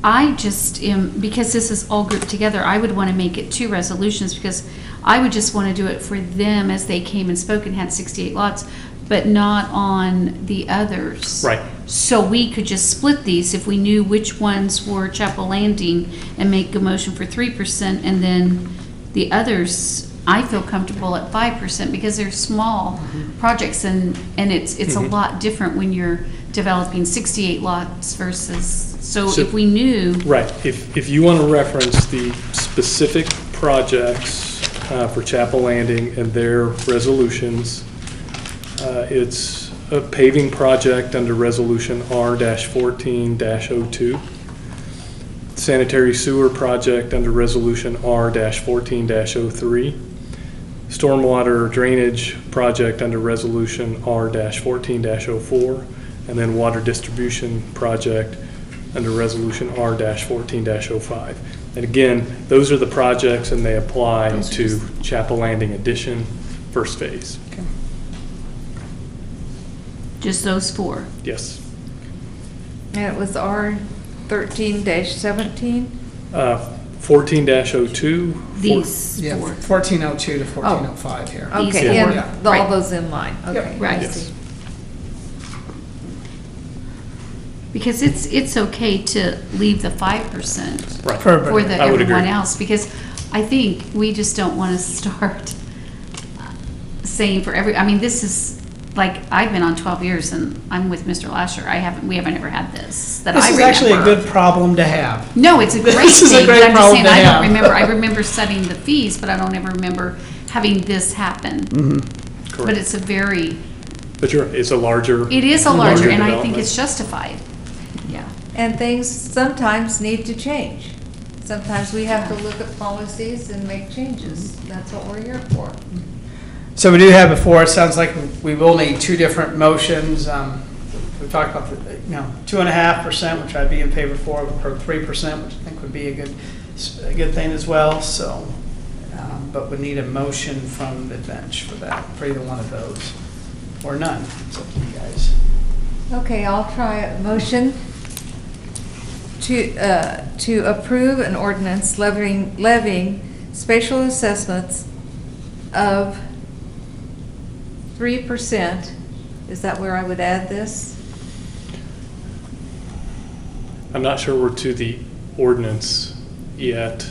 I just am, because this is all grouped together, I would want to make it 2 resolutions, because I would just want to do it for them as they came and spoke and had 68 lots, but not on the others. Right. So we could just split these if we knew which ones were Chapel Landing and make a motion for 3%, and then the others, I feel comfortable at 5% because they're small projects, and it's a lot different when you're developing 68 lots versus, so if we knew. Right, if you want to reference the specific projects for Chapel Landing and their resolutions. It's a paving project under Resolution R-14-02. Sanitary sewer project under Resolution R-14-03. Stormwater drainage project under Resolution R-14-04. And then water distribution project under Resolution R-14-05. And again, those are the projects and they apply to Chapel Landing Addition, first phase. Okay. Just those 4? Yes. And it was R 13-17? 14-02. These Yeah, 4. 1402 to 1405 here. Okay, Yeah. and Yeah. all Right. those in line, okay. Right. I see. Because it's okay to leave the 5% Right. For for the I would everyone agree. else, because I think we just don't want to start saying for every, I mean, this is, like, I've been on 12 years and I'm with Mr. Lasher. We haven't ever had this that I This is remember. actually a good problem to have. No, it's a great This is a thing, great but I'm just problem saying, to I have. don't remember, I remember setting the fees, but I don't ever remember having this happen. But Correct. it's a very, But it's a larger. it is a larger, and I think development. it's justified. Yeah. And things sometimes need to change. Sometimes we have to look at policies and make changes. That's what we're here for. So we do have before, it sounds like we will need 2 different motions. We talked about, 2.5%, which I'd be in favor for, or 3%, which I think would be a good thing as well. So, but we need a motion from the bench for that, for either one of those, or none. It's up to you guys. Okay, I'll try a motion to approve an ordinance levying spatial assessments of 3%. Is that where I would add this? I'm not sure we're to the ordinance yet.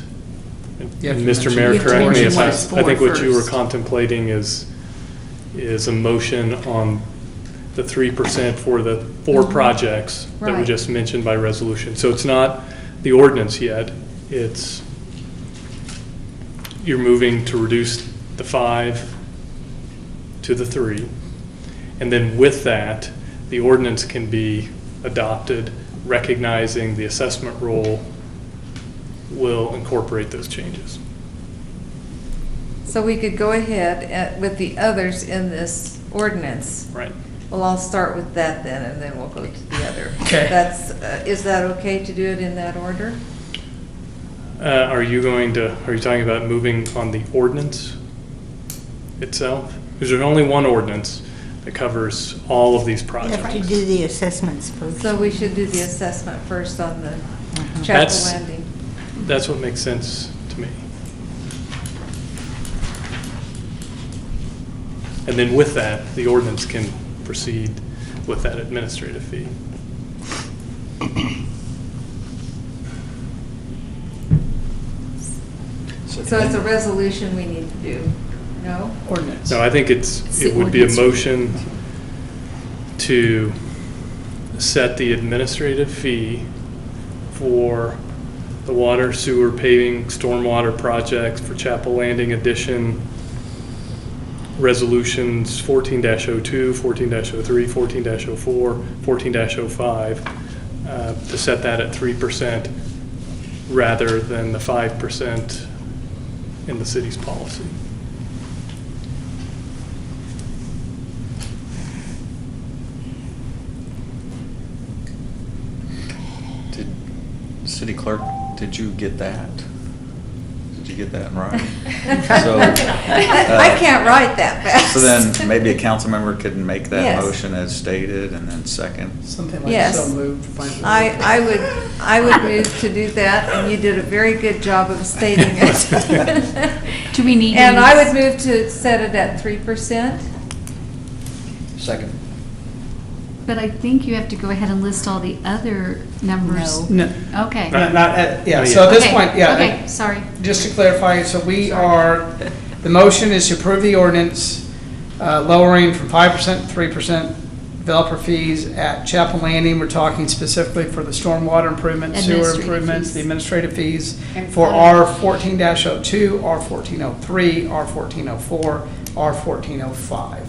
And You have to Mr. mention- Mayor, you have to correct me mention if what I it's for think what you were first. contemplating is a motion on the 3% for the 4 projects that were Right. just mentioned by resolution. So it's not the ordinance yet. It's, you're moving to reduce the 5 to the 3. And then with that, the ordinance can be adopted, recognizing the assessment role will incorporate those changes. So we could go ahead with the others in this ordinance. Right. Well, I'll start with that then, and then we'll go to the other. Okay. Is that okay to do it in that order? Are you talking about moving on the ordinance itself? Because there's only one ordinance that covers all of these You projects. have to do the assessments first. So we should do the assessment first on the Chapel That's- Landing. That's what makes sense to me. And then with that, the ordinance can proceed with that administrative fee. So it's a resolution we need to do, no? Ordinance. No, I think It's the it would be a ordinance. motion to set the administrative fee for the water, sewer, paving, stormwater projects for Chapel Landing Addition, resolutions 14-02, 14-03, 14-04, 14-05, to set that at 3% rather than the 5% in the city's policy. City Clerk, did you get that? Did you get that in writing? So, I can't write that fast. So then maybe a council member could make that Yes. motion as stated and then second. Something like Yes. so moved. finally. I would move to do that, and you did a very good job of stating it. Do we need? And any- I would move to set it at 3%. Second. But I think you have to go ahead and list all the other numbers. No. Okay. Yeah, Not so at this Okay, point, yeah. Okay, sorry. Just to clarify, so we are, the motion is to approve the ordinance lowering from 5% to 3% developer fees at Chapel Landing. We're talking specifically for the stormwater improvements, sewer Administrative improvements, fees. the administrative fees And for fire. R14-02, R1403, R1404, R1405.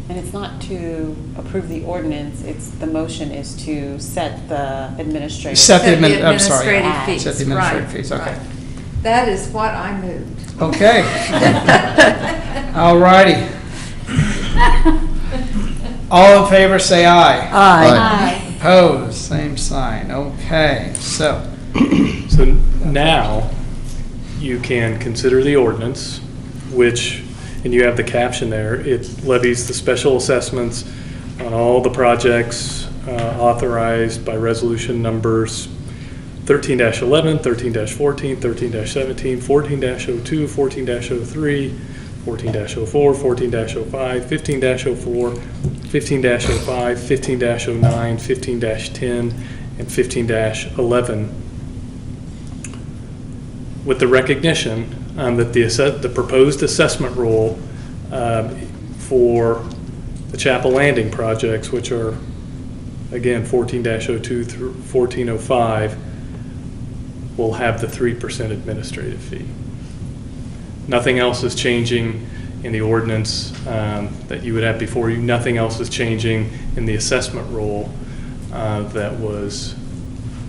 And it's not to approve the ordinance, the motion is to set the administrative. Set the Set I'm sorry. administrative fees. Set the administrative Right, fees, okay. right. That is what I moved. Okay. All righty. All in favor, say aye. Aye. Opposed, same sign. Okay, so, So now, you can consider the ordinance, which, and you have the caption there, it levies the special assessments on all the projects authorized by resolution numbers 13-11, 13-14, 13-17, 14-02, 14-03, 14-04, 14-05, 15-04, 15-05, 15-09, 15-10, and 15-11, with the recognition that the proposed assessment rule for the Chapel Landing projects, which are, again, 14-02 through 14-05, will have the 3% administrative fee. Nothing else is changing in the ordinance that you would have before you. Nothing else is changing in the assessment rule that was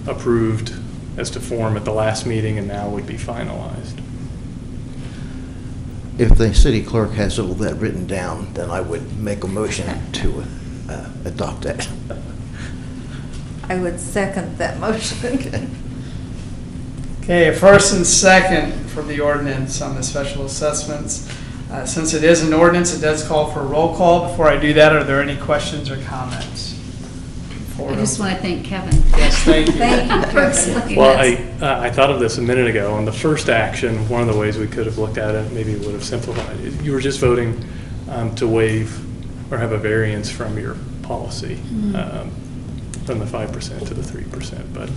approved as to form at the last meeting and now would be finalized. If the city clerk has all that written down, then I would make a motion to adopt that. I would second that motion. okay, first and second for the ordinance on the special assessments. Since it is an ordinance, it does call for a roll call. Before I do that, are there any questions or comments? I just want to thank Kevin. Yes, thank you. Thank you. Personally, Well, that's- I thought of this a minute ago. On the first action, one of the ways we could have looked at it, maybe would have simplified it. You were just voting to waive or have a variance from your policy, from the 5% to the 3%. But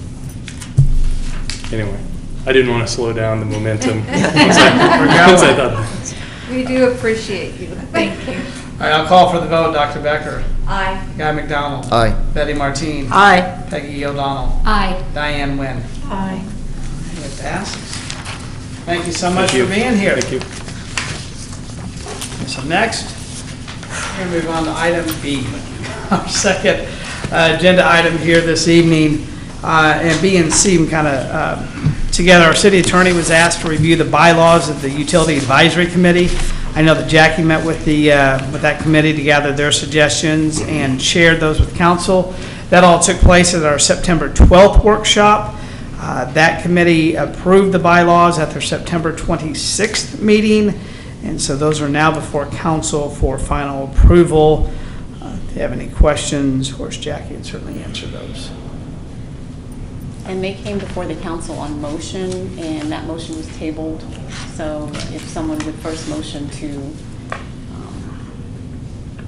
anyway, I didn't want to slow down the momentum. once I thought of this. We do appreciate you. Thank you. All right, I'll call for the vote. Dr. Becker. Aye. Guy McDonald. Aye. Betty Martine. Aye. Peggy O'Donnell. Aye. Diane Nguyen. Aye. It passes. Thank you so much Thank you. for being here. Thank you. So next, we're going to move on to item B, our second agenda item here this evening. And B and C kind of together. Our city attorney was asked to review the bylaws of the Utility Advisory Committee. I know that Jackie met with that committee to gather their suggestions and shared those with council. That all took place at our September 12th workshop. That committee approved the bylaws at their September 26th meeting, and so those are now before council for final approval. If you have any questions, of course, Jackie can certainly answer those. And they came before the council on motion, and that motion was tabled. So if someone would first motion to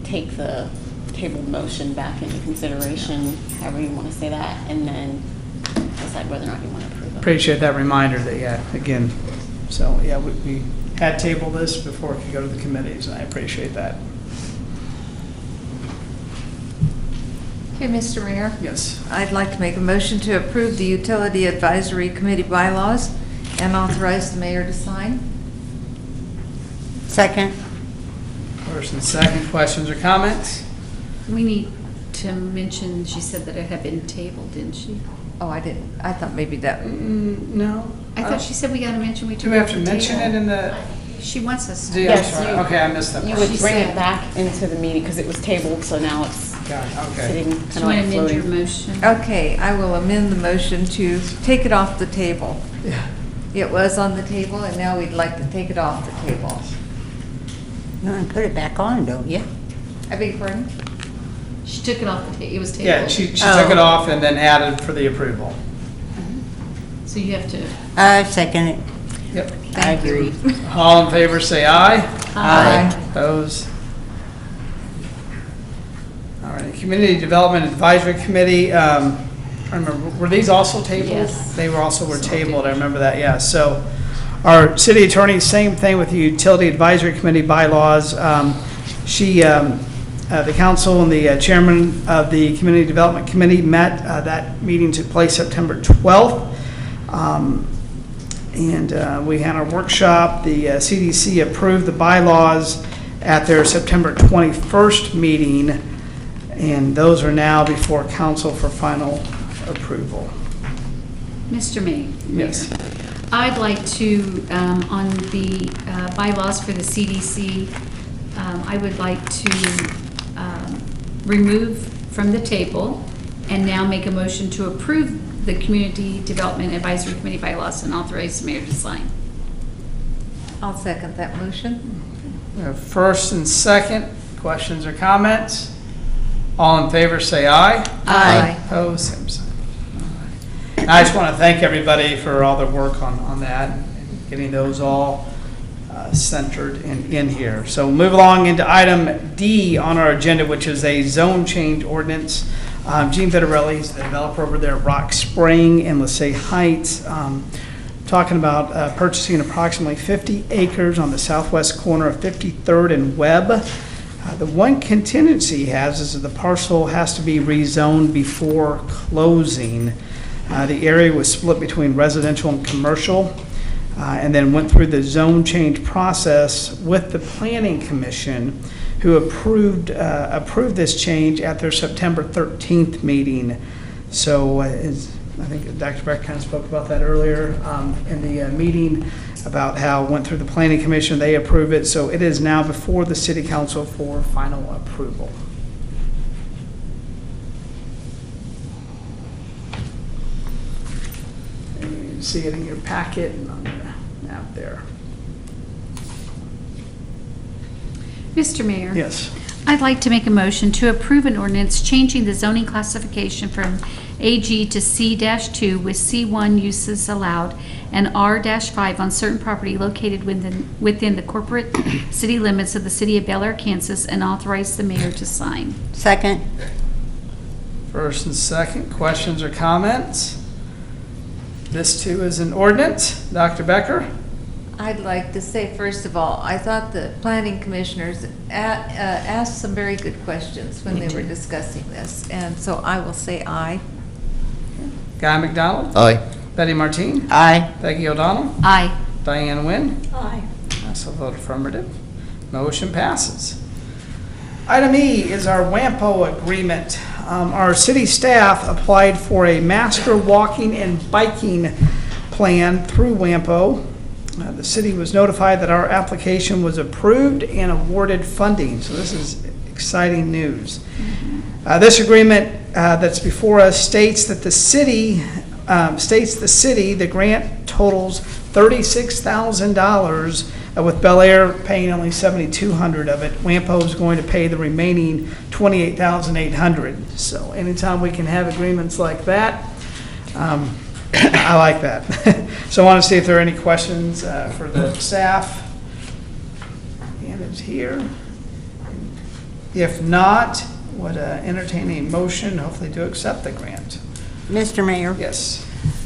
take the tabled motion back into consideration, however you want to say that, and then decide whether or not you want to approve it. Appreciate that reminder that, yeah, again, so, yeah, we had tabled this before it could go to the committees, and I appreciate that. Okay, Mr. Mayor. Yes. I'd like to make a motion to approve the Utility Advisory Committee bylaws and authorize the mayor to sign. Second. First and second, questions or comments? We need to mention, she said that it had been tabled, didn't she? Oh, I didn't. I thought maybe that. No. I thought she said we got to mention we took Do we it have off to the mention table. it in the? She wants us to. I'm Yes, sorry. you- Okay, I missed that You part. would She bring said- it back into the meeting because it was tabled, so now it's Got it, okay. sitting Do kind you of want like to amend your floating. motion? Okay, I will amend the motion to take it off the table. Yeah. It was on the table, and now we'd like to take it off the table. You want to put it back on, don't you? I beg your pardon? She took it off the table, it was tabled. Yeah, she took it off and then added for the approval. So you have to. I second it. Yep. I agree. All in favor, say aye. Aye. Opposed? All right, Community Development Advisory Committee, I remember, were these also tabled? Yes. They were tabled, I remember that, yeah. So our city attorney, same thing with the Utility Advisory Committee bylaws. She The council and the chairman of the Community Development Committee met. That meeting took place September 12th. And we had our workshop. The CDC approved the bylaws at their September 21st meeting, and those are now before council for final approval. Mr. Mayor. Yes. I'd like to, on the bylaws for the CDC, I would like to remove from the table and now make a motion to approve the Community Development Advisory Committee bylaws and authorize the mayor to sign. I'll second that motion. We have first and second. Questions or comments? All in favor say aye. Aye. Opposed, same sign. All right. I just want to thank everybody for all their work on that and getting those all centered in here. So we'll move along into item D on our agenda, which is a zone change ordinance. Gene Vitarelli is the developer over there at Rock Spring and LaSalle Heights, talking about purchasing approximately 50 acres on the southwest corner of 53rd and Webb. The one contingency he has is that the parcel has to be rezoned before closing. The area was split between residential and commercial, and then went through the zone change process with the Planning Commission, who approved this change at their September 13th meeting. So I think Dr. Beck kind of spoke about that earlier in the meeting about how it went through the Planning Commission, they approved it. So it is now before the City Council for final approval. You see it in your packet and on the map there. Mr. Mayor. Yes. I'd like to make a motion to approve an ordinance changing the zoning classification from AG to C-2 with C1 uses allowed and R-5 on certain property located within the corporate city limits of the city of Bel Aire, Kansas, and authorize the mayor to sign. Second. First and second, questions or comments? This too is an ordinance. Dr. Becker? I'd like to say, first of all, I thought the planning commissioners asked some very good questions when they were discussing this, and so I will say aye. Guy McDonald? Aye. Betty Martine? Aye. Peggy O'Donnell? Aye. Diane Nguyen? Aye. Also vote affirmative. Motion passes. Item E is our WAMPO agreement. Our city staff applied for a master walking and biking plan through WAMPO. The city was notified that our application was approved and awarded funding, so this is exciting news. This agreement that's before us states that the city, the grant totals $36,000, with Bel Aire paying only $7,200 of it. WAMPO is going to pay the remaining $28,800. So anytime we can have agreements like that, I like that. So I want to see if there are any questions for the staff. And it's here. If not, would entertain a motion, hopefully to accept the grant. Mr. Mayor, Yes.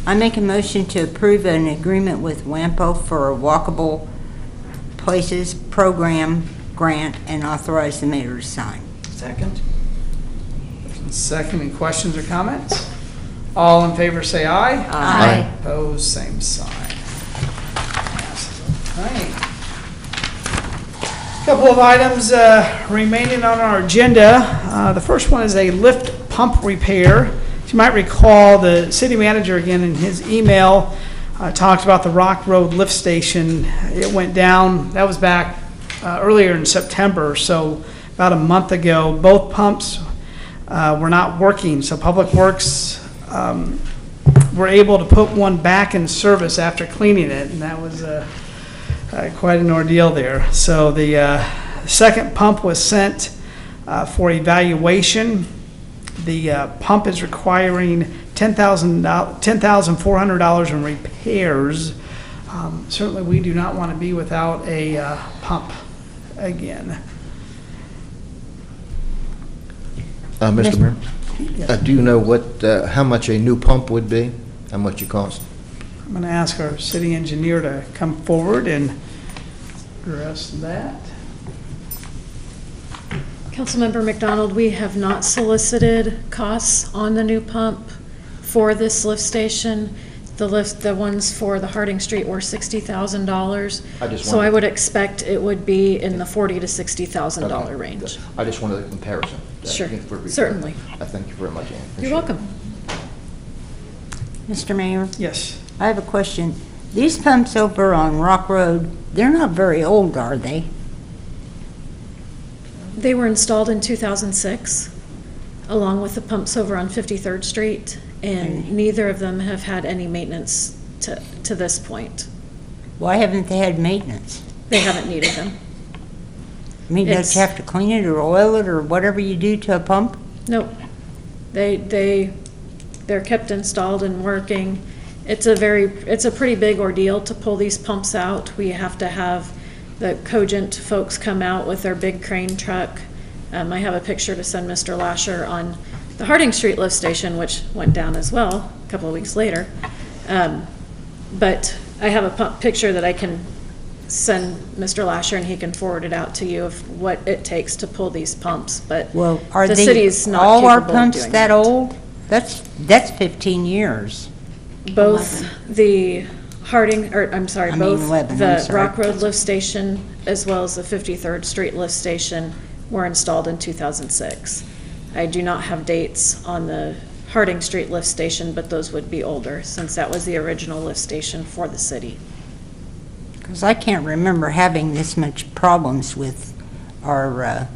I make a motion to approve an agreement with WAMPO for a walkable places program grant and authorize the mayor to sign. Second. Second, any questions or comments? All in favor say aye. Aye. Opposed, same sign. Passes. Okay. Couple of items remaining on our agenda. The first one is a lift pump repair. As you might recall, the city manager, again, in his email, talked about the Rock Road lift station. It went down, that was back earlier in September, so about a month ago. Both pumps were not working, so Public Works were able to put one back in service after cleaning it, and that was quite an ordeal there. So the second pump was sent for evaluation. The pump is requiring $10,400 in repairs. Certainly, we do not want to be without a pump again. Mr. Mayor, Yes. do you know how much a new pump would be? How much it costs? I'm going to ask our city engineer to come forward and address that. Councilmember McDonald, we have not solicited costs on the new pump for this lift station. The ones for the Harding Street were $60,000. So I would expect it would be in the $40,000 to $60,000 range. I just wanted a comparison. Sure, certainly. I thank you very much, Ann. You're welcome. Mr. Mayor? Yes. I have a question. These pumps over on Rock Road, they're not very old, are they? They were installed in 2006, along with the pumps over on 53rd Street, and neither of them have had any maintenance to this point. Why haven't they had maintenance? They haven't needed them. I mean, don't you have to clean it or oil it or whatever you do to a pump? Nope. They're kept installed and working. It's a pretty big ordeal to pull these pumps out. We have to have the Cogent folks come out with their big crane truck. I have a picture to send Mr. Lasher on the Harding Street lift station, which went down as well a couple of weeks later. But I have a picture that I can send Mr. Lasher, and he can forward it out to you of what it takes to pull these pumps. But Well, are the they city's not all our capable of pumps doing that old? That's 15 years. Both the Harding, or I'm sorry, I mean both 11, I'm the sorry. Rock Road lift station as well as the 53rd Street lift station were installed in 2006. I do not have dates on the Harding Street lift station, but those would be older since that was the original lift station for the city. Because I can't remember having this much problems with our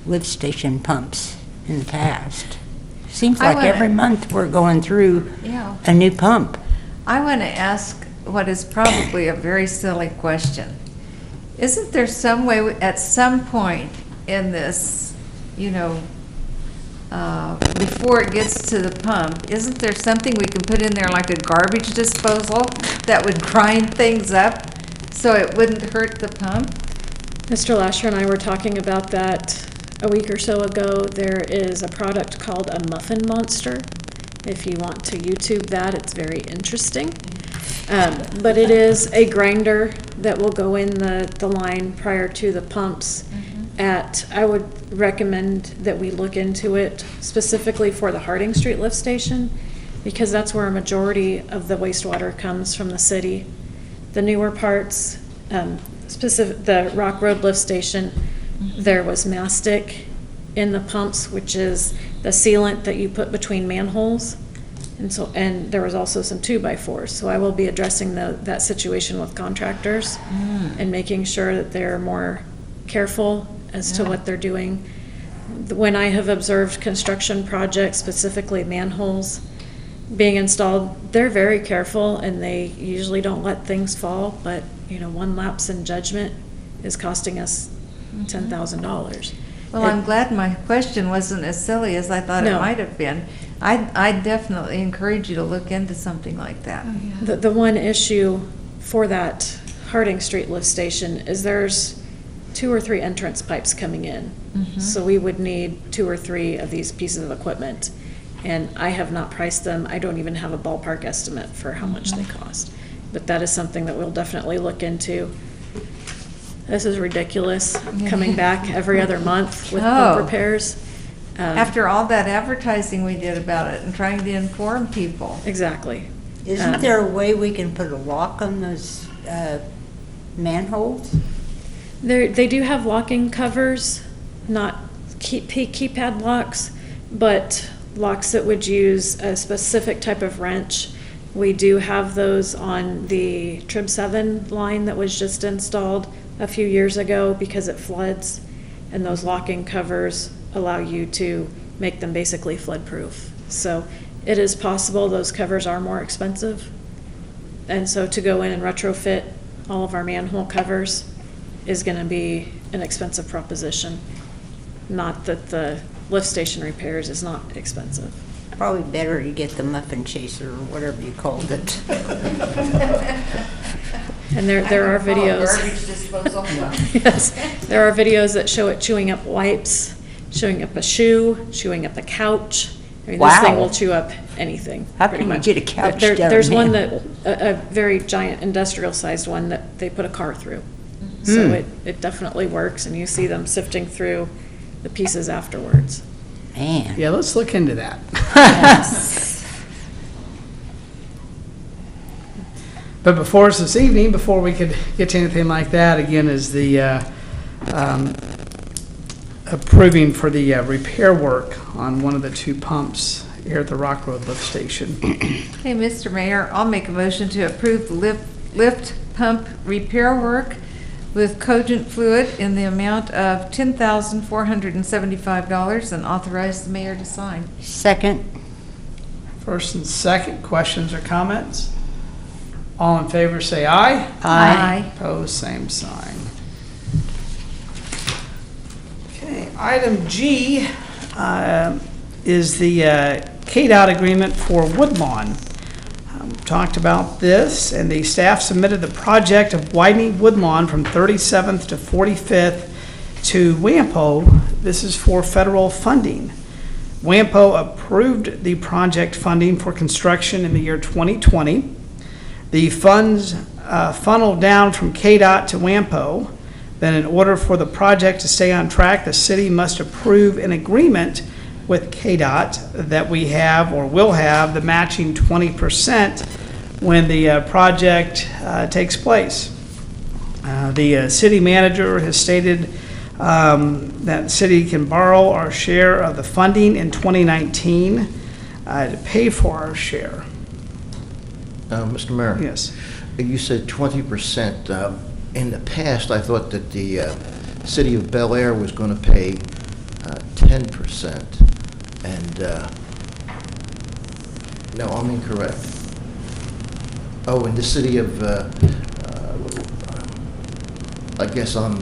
lift station pumps in the past. Seems I like wanna- every month we're going through Yeah. a new pump. I want to ask what is probably a very silly question. Isn't there some way, at some point in this, before it gets to the pump, isn't there something we can put in there like a garbage disposal that would grind things up so it wouldn't hurt the pump? Mr. Lasher and I were talking about that a week or so ago. There is a product called a muffin monster. If you want to YouTube that, it's very interesting. But it is a grinder that will go in the line prior to the pumps. I would recommend that we look into it specifically for the Harding Street lift station, because that's where a majority of the wastewater comes from the city. The newer parts, the Rock Road lift station, there was mastic in the pumps, which is the sealant that you put between manholes. And there was also some 2x4s. So I will be addressing that situation with contractors and making sure that they're more careful as to what they're doing. When I have observed construction projects, specifically manholes being installed, they're very careful and they usually don't let things fall. But, one lapse in judgment is costing us $10,000. Well, I'm glad my question wasn't as silly as I thought it No. might have been. I definitely encourage you to look into something like that. The one issue for that Harding Street lift station is there's 2 or 3 entrance pipes coming in. So we would need 2 or 3 of these pieces of equipment. And I have not priced them. I don't even have a ballpark estimate for how much they cost. But that is something that we'll definitely look into. This is ridiculous, coming back every other month with pump repairs. After all that advertising we did about it and trying to inform people. Exactly. Isn't there a way we can put a lock on those manholes? They do have locking covers, not keypad locks, but locks that would use a specific type of wrench. We do have those on the Trib 7 line that was just installed a few years ago because it floods, and those locking covers allow you to make them basically flood-proof. So it is possible. Those covers are more expensive. And so to go in and retrofit all of our manhole covers is going to be an expensive proposition. Not that the lift station repairs is not expensive. Probably better to get the muffin chaser or whatever you called it. And there are videos. Garbage disposal. Yes, there are videos that show it chewing up wipes, chewing up a shoe, chewing up a couch. I mean, this thing Wow. will chew up anything. How pretty can you much. get a couch down There's one there? that, a very giant industrial-sized one that they put a car through. So it definitely works, and you see them sifting through the pieces afterwards. Man. Yeah, let's look into that. But before us this evening, before we could get to anything like that, again, is the approving for the repair work on one of the 2 pumps here at the Rock Road Lift Station. Hey, Mr. Mayor, I'll make a motion to approve the lift pump repair work with Cogent Fluid in the amount of $10,475 and authorize the mayor to sign. Second. First and second, questions or comments? All in favor say aye. Aye. Opposed, same sign. Okay, item G is the KDOT agreement for Woodlawn. Talked about this, and the staff submitted the project of widening Woodlawn from 37th to 45th to WAMPO. This is for federal funding. WAMPO approved the project funding for construction in the year 2020. The funds funneled down from KDOT to WAMPO. Then in order for the project to stay on track, the city must approve an agreement with KDOT that we have or will have the matching 20% when the project takes place. The city manager has stated that the city can borrow our share of the funding in 2019 to pay for our share. Mr. Mayor? Yes. You said 20%. In the past, I thought that the city of Bel Aire was going to pay 10%. And, no, I'm incorrect. Oh, in the city of, I guess I'm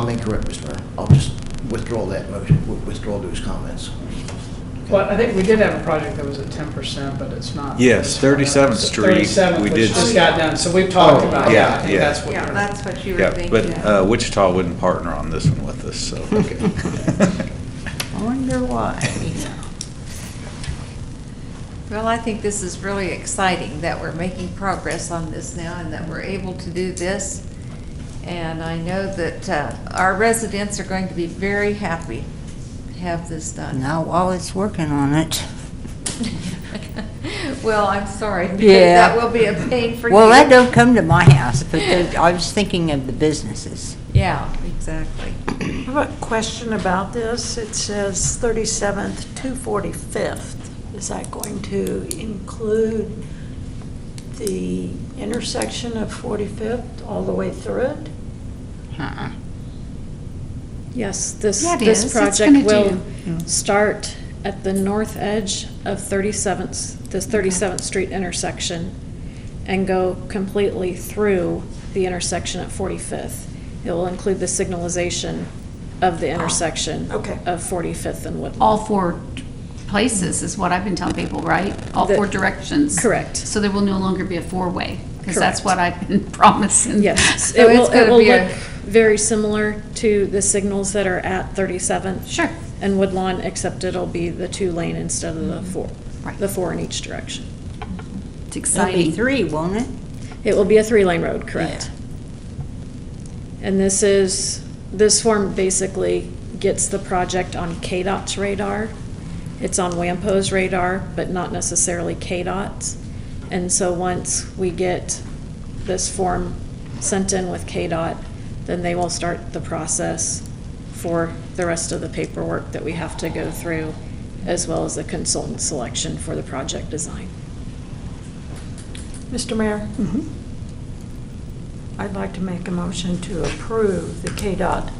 incorrect, Mr. Mayor. I'll just withdraw that motion, withdraw those comments. Well, I think we did have a project that was at 10%, but it's not. Yes, 37th Street, 37th, we which did. just got done, so we've talked about, yeah, I think yeah. that's what Yeah, you're. that's what you were Yeah, thinking. but Wichita wouldn't partner on this one with us, so, okay. I wonder why. Well, I think this is really exciting that we're making progress on this now and that we're able to do this. And I know that our residents are going to be very happy to have this done. Now, while it's working on it. Well, I'm sorry, because Yeah. that will be a pain for you. Well, that don't come to my house, but I was thinking of the businesses. Yeah, exactly. I have a question about this. It says 37th to 45th. Is that going to include the intersection of 45th all the way through it? Uh-uh. Yes, this Yeah, it is. It's project gonna will do- start at the north edge of 37th Street intersection and go completely through the intersection at 45th. It will include the signalization of the intersection Okay. of 45th and Woodland. All 4 places is what I've been telling people, right? All The- 4 directions. Correct. So there will no longer be a 4-way, because that's Correct. what I've been promising. Yes, So it it's will, gonna it will be a- look very similar to the signals that are at 37th. Sure. And Woodlawn, except it'll be the 2-lane instead of the 4. Right. The 4 in each direction. It's It'll exciting. be 3, won't it? It will be a 3-lane road, correct? And this form basically gets the project on KDOT's radar. It's on WAMPO's radar, but not necessarily KDOT's. And so once we get this form sent in with KDOT, then they will start the process for the rest of the paperwork that we have to go through, as well as the consultant selection for the project design. Mr. Mayor? I'd like to make a motion to approve the KDOT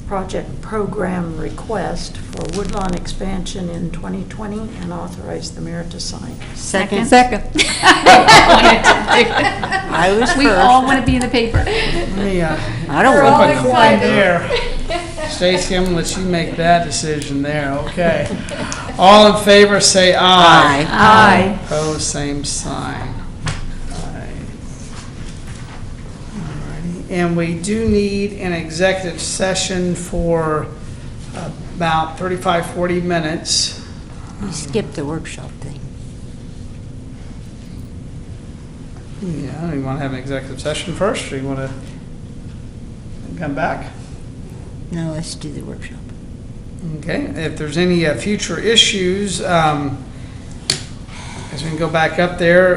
project program request for Woodlawn expansion in 2020 and authorize the mayor to sign. Second. I was We first. all want to be in the paper. I don't We're all want Flip a to. coin there. Stacy, I'm gonna let you make that decision there, okay. All in favor, say aye. Aye. Opposed, same sign. Aye. Alrighty. And we do need an executive session for about 35, 40 minutes. You skipped the workshop thing. Yeah, do you want to have an executive session first, or you want to come back? No, let's do the workshop. Okay, if there's any future issues, as we can go back up there,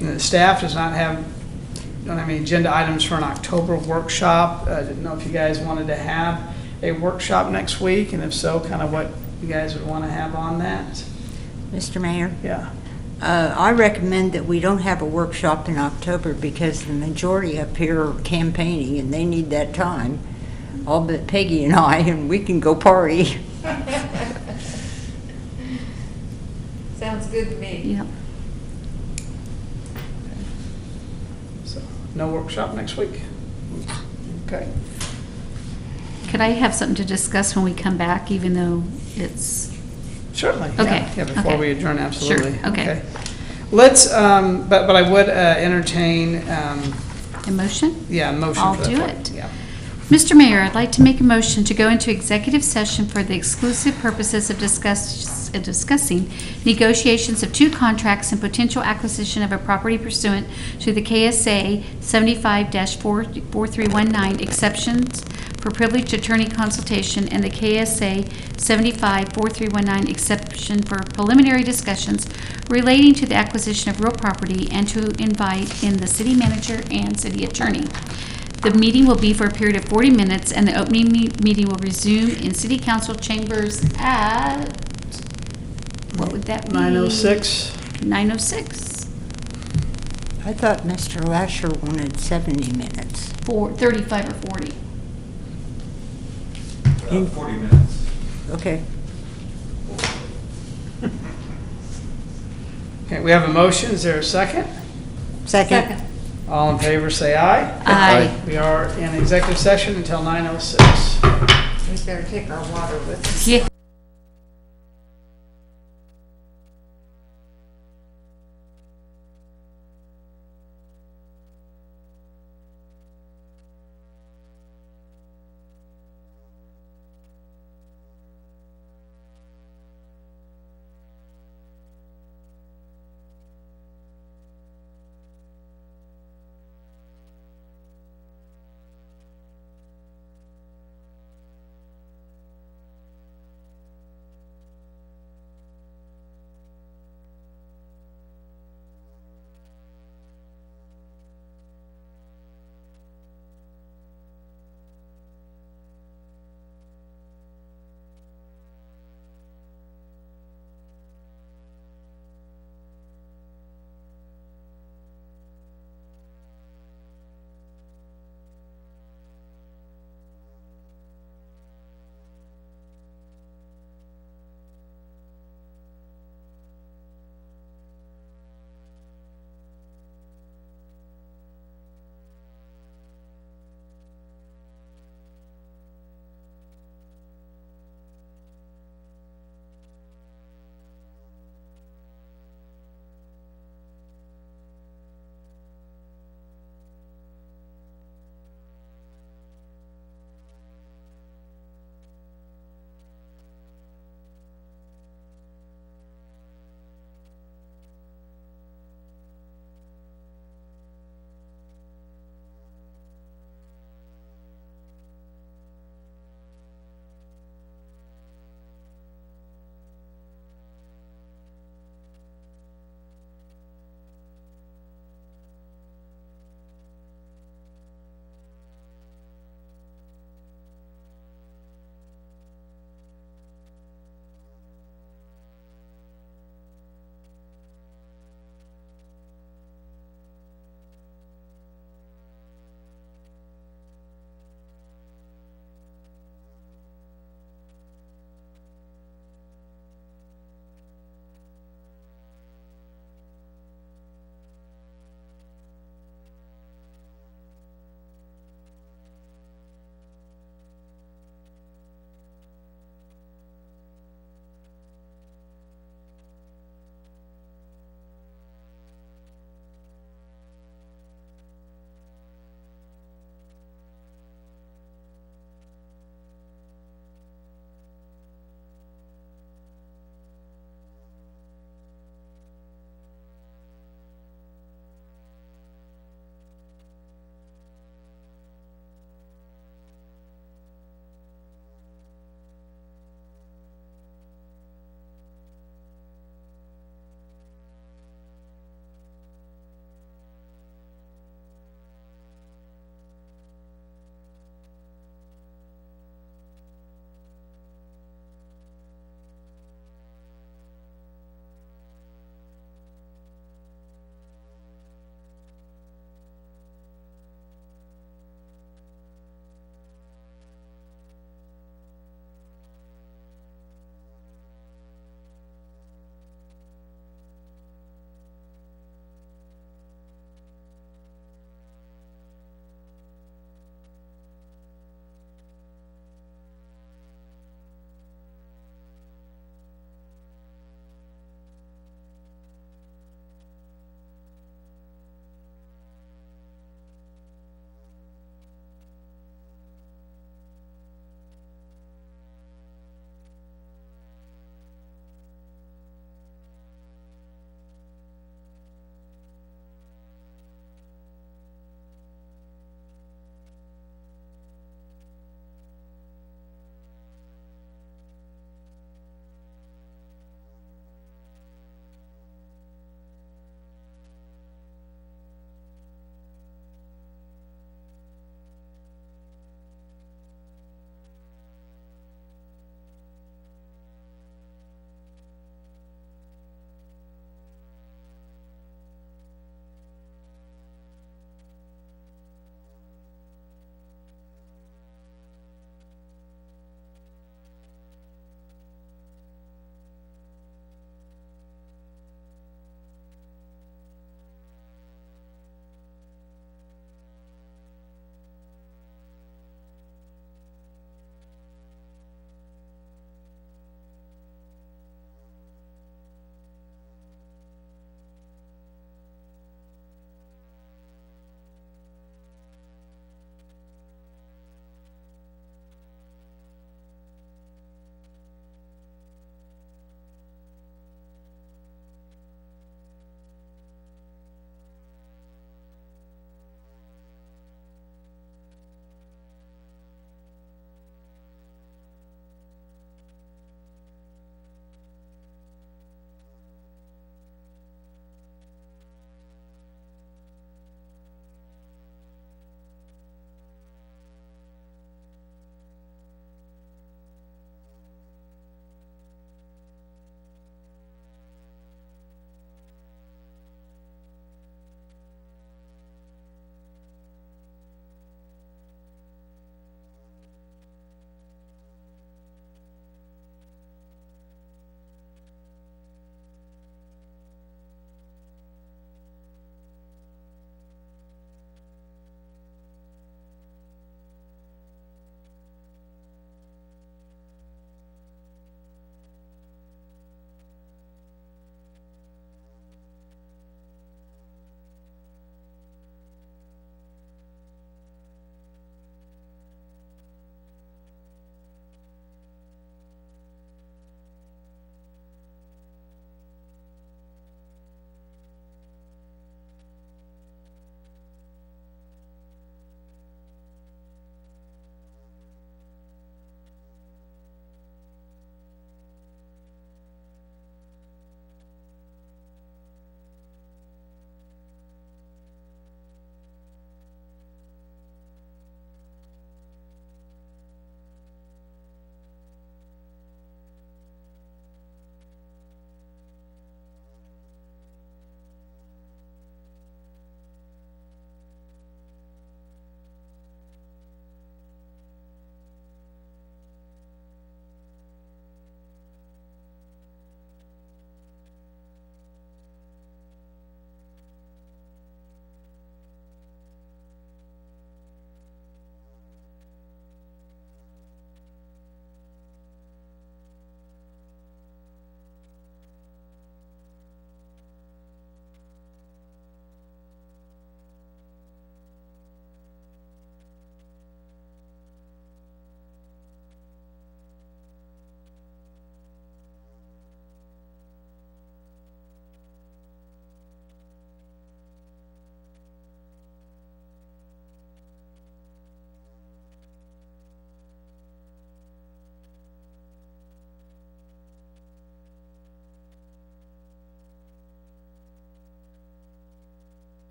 the staff don't have any agenda items for an October workshop. I didn't know if you guys wanted to have a workshop next week, and if so, kind of what you guys would want to have on that. Mr. Mayor? Yeah. I recommend that we don't have a workshop in October because the majority up here are campaigning and they need that time. All but Peggy and I, and we can go party. Sounds good to me. Yep. So, no workshop next week? Okay. Could I have something to discuss when we come back, even though it's, Certainly. Okay, Yeah, before okay. we adjourn, absolutely. Sure, okay. Let's, but I would entertain, a motion? yeah, a motion I'll for that do point. it. Yeah. Mr. Mayor, I'd like to make a motion to go into executive session for the exclusive purposes of discussing negotiations of two contracts and potential acquisition of a property pursuant to the KSA 75-4319 exceptions for privileged attorney consultation and the KSA 75-4319 exception for preliminary discussions relating to the acquisition of real property, and to invite in the city manager and city attorney. The meeting will be for a period of 40 minutes, and the opening meeting will resume in city council chambers at, what would that be? 9:06. 9:06. I thought Mr. Lasher wanted 70 minutes. 35 or 40. 40 minutes. Okay. Okay, we have a motion. Is there a second? Second. All in favor, say aye. Aye. We are in executive session until 9:06. We better take our water with us. Yeah.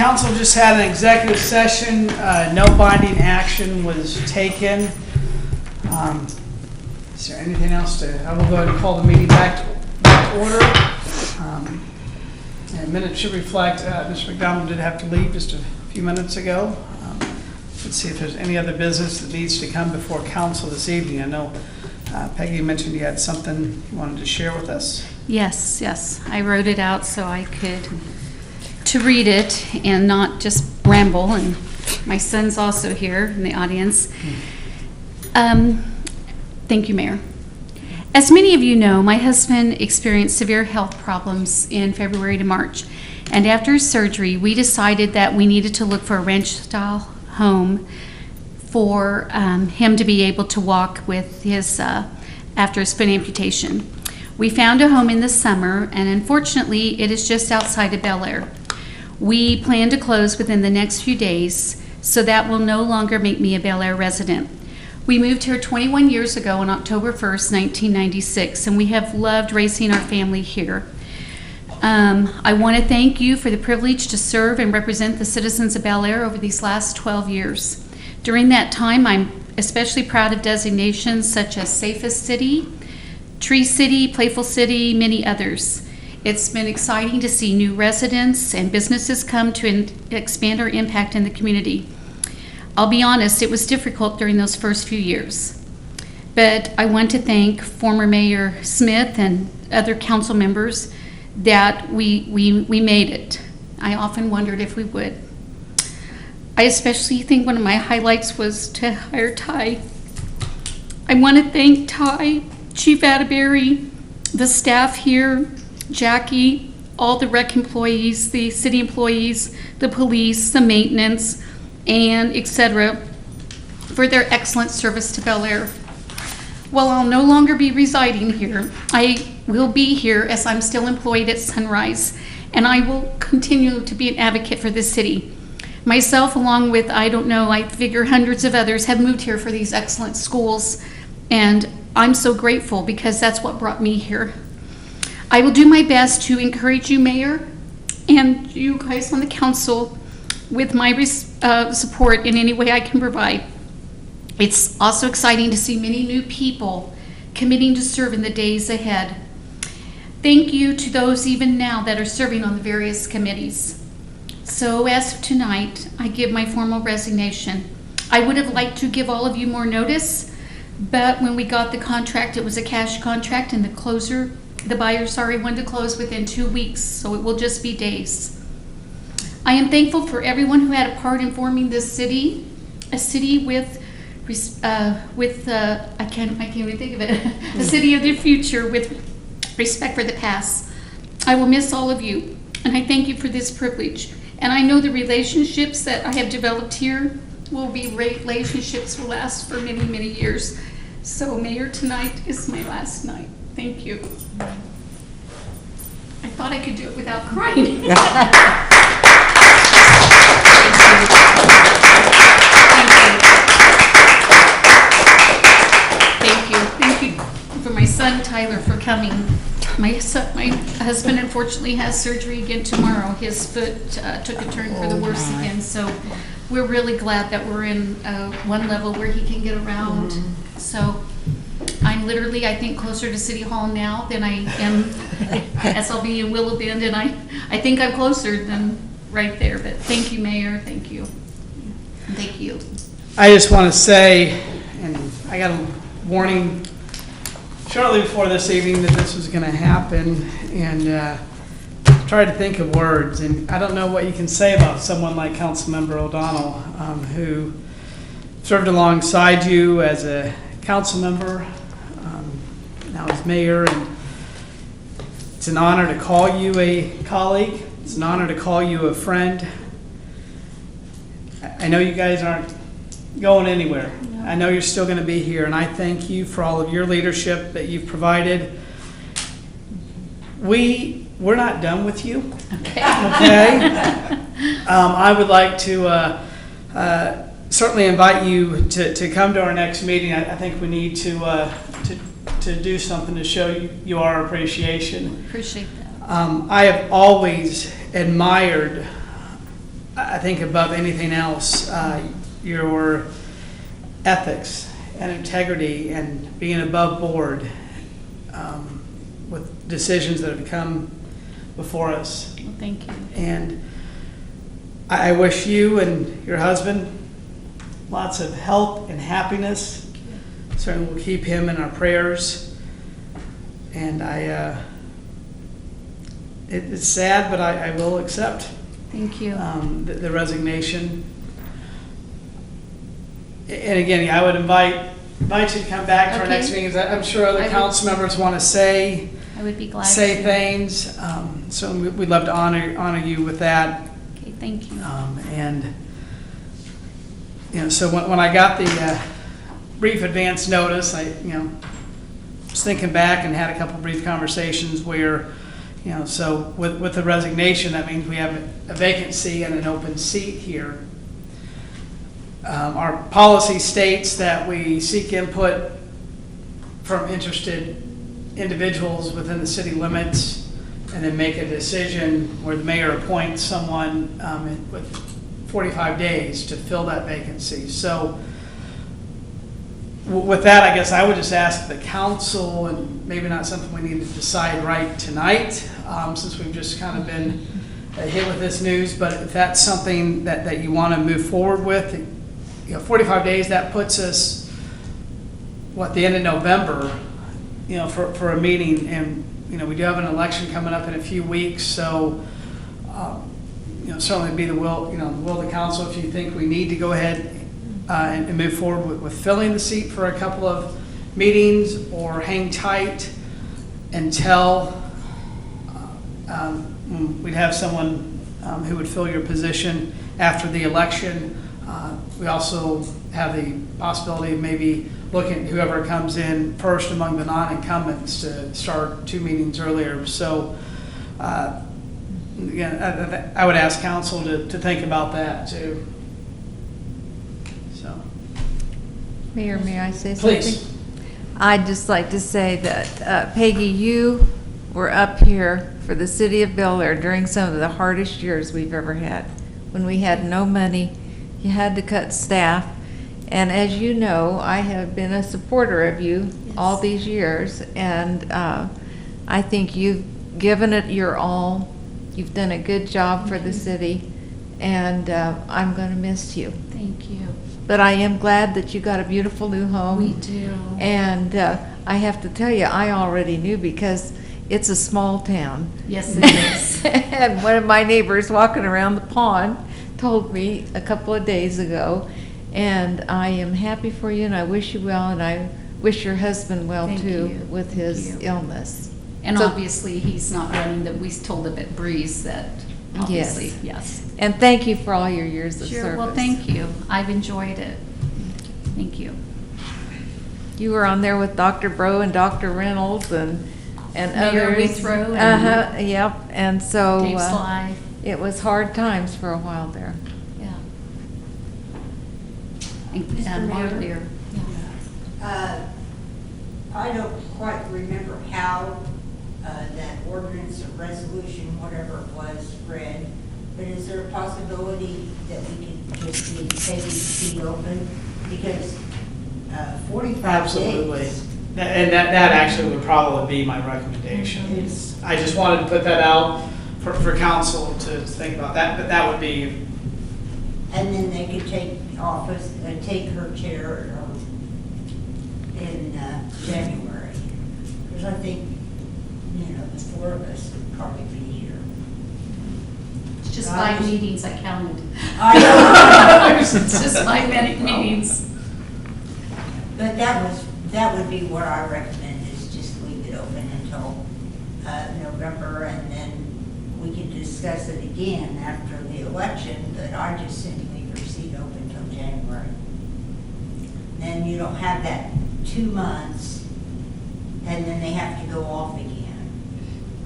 Council just had an executive session. No binding action was taken. Is there anything else I will go ahead and call the meeting back to order. And minutes should reflect, Mr. McDonald did have to leave just a few minutes ago. Let's see if there's any other business that needs to come before council this evening. I know Peggy mentioned you had something you wanted to share with us. Yes. I wrote it out so I could to read it and not just ramble. And my son's also here in the audience. Thank you, Mayor. As many of you know, my husband experienced severe health problems in February to March. And after his surgery, we decided that we needed to look for a ranch-style home for him to be able to walk with his after his foot amputation. We found a home in the summer, and unfortunately, it is just outside of Bel Aire. We plan to close within the next few days, so that will no longer make me a Bel Aire resident. We moved here 21 years ago on October 1st, 1996, and we have loved raising our family here. I want to thank you for the privilege to serve and represent the citizens of Bel Aire over these last 12 years. During that time, I'm especially proud of designations such as Safest City, Tree City, Playful City, many others. It's been exciting to see new residents and businesses come to expand our impact in the community. I'll be honest, it was difficult during those first few years. But I want to thank former Mayor Smith and other council members that we made it. I often wondered if we would. I especially think one of my highlights was to hire Ty. I want to thank Ty, Chief Atterbury, the staff here, Jackie, all the rec employees, the city employees, the police, the maintenance, and etc., for their excellent service to Bel Aire. While I'll no longer be residing here, I will be here as I'm still employed at Sunrise, and I will continue to be an advocate for the city. Myself, along with, I figure hundreds of others, have moved here for these excellent schools, and I'm so grateful because that's what brought me here. I will do my best to encourage you, Mayor, and you guys on the council with my support in any way I can provide. It's also exciting to see many new people committing to serve in the days ahead. Thank you to those even now that are serving on the various committees. So as of tonight, I give my formal resignation. I would have liked to give all of you more notice, but when we got the contract, it was a cash contract, and the buyer wanted to close within 2 weeks, so it will just be days. I am thankful for everyone who had a part in forming this city, a city with I can't even think of it, a city of the future with respect for the past. I will miss all of you, and I thank you for this privilege. And I know the relationships that I have developed here will be relationships will last for many, many years. So, Mayor, tonight is my last night. Thank you. I thought I could do it without crying. Thank you for my son Tyler for coming. My husband unfortunately has surgery again tomorrow. His foot took a turn for the worse again, so we're really glad that we're in one level where he can get around. So I'm literally, I think, closer to City Hall now than I am as I'll be in Willow Bend, and I think I'm closer than right there. But thank you, Mayor. Thank you. Thank you. I just want to say, and I got a warning shortly before this evening that this was going to happen, and tried to think of words. And I don't know what you can say about someone like Councilmember O'Donnell, who served alongside you as a council member, now as mayor, and it's an honor to call you a colleague. It's an honor to call you a friend. I know you guys aren't going anywhere. No. I know you're still going to be here, and I thank you for all of your leadership that you've provided. We're not done with you. Okay. I would like to certainly invite you to come to our next meeting. I think we need to do something to show you our appreciation. Appreciate that. I have always admired I think above anything else, your ethics and integrity and being above board with decisions that have come before us. Well, thank you. And I wish you and your husband lots of health and happiness. Certainly we'll keep him in our prayers. And it's sad, but I will accept Thank you. the resignation. And again, I would invite you to come back to our Okay. next meetings. I'm sure other I would- council members want to say I would be glad say to. things. So we'd love to honor you with that. Okay, thank you. And so when I got the brief advance notice, I was thinking back and had a couple brief conversations where, so with the resignation, that means we have a vacancy and an open seat here. Our policy states that we seek input from interested individuals within the city limits and then make a decision where the mayor appoints someone with 45 days to fill that vacancy. So with that, I guess I would just ask the council, and maybe not something we need to decide right tonight, since we've just kind of been hit with this news, but if that's something that you want to move forward with, 45 days, that puts us, the end of November, for a meeting, and, we do have an election coming up in a few weeks, so, certainly be the will of the council if you think we need to go ahead and move forward with filling the seat for a couple of meetings, or hang tight until we'd have someone who would fill your position after the election. We also have the possibility of maybe looking at whoever comes in first among the non-incumbents to start 2 meetings earlier. So, again, I would ask council to think about that too. So, Mayor, may I say something? please. I'd just like to say that, Peggy, you were up here for the city of Bel Aire during some of the hardest years we've ever had. When we had no money, you had to cut staff. And as you know, I have been a supporter of you all these years. And I think you've given it your all. You've done a good job for the city. And I'm going to miss you. Thank you. But I am glad that you got a beautiful new home. We do. And I have to tell you, I already knew because it's a small town. Yes, it is. And one of my neighbors walking around the pond told me a couple of days ago, and I am happy for you, and I wish you well, and I wish your husband well Thank too you. with his illness. And So- obviously, he's not running that, we told him at Breeze that, obviously, yes. And thank you for all your years of Sure, service. well, thank you. I've enjoyed it. Thank you. You were on there with Dr. Bro and Dr. Reynolds and Mayor others. Withrow and Yep, and so. Dave Sly. It was hard times for a while there. Yeah. And Mark Lear. I don't quite remember how that ordinance or resolution, whatever it was, read, but is there a possibility that we could just leave Peggy's seat open? Because 45 Absolutely. days. And that actually would probably be my recommendation. I just wanted to put that out for council to think about that, but that would be. And then they could take office, take her chair in January. Because I think, the 4 of us would probably be here. It's just 5 meetings, I counted. I know. It's just 5 meetings. But that would be what I recommend, is just leave it open until November, and then we can discuss it again after the election, but I just think leave your seat open until January. Then you don't have that 2 months, and then they have to go off again,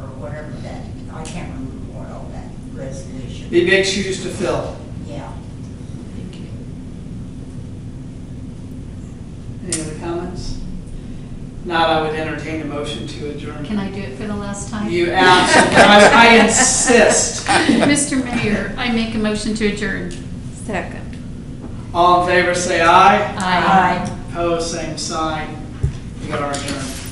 or whatever that, I can't remember what all that resolution. Be big shoes to fill. Yeah. Any other comments? Not, I would entertain a motion to adjourn. Can I do it for the last time? You absolutely, I insist. Mr. Mayor, I make a motion to adjourn. Second. All in favor, say aye. Aye. Opposed, same sign. We got our adjourned.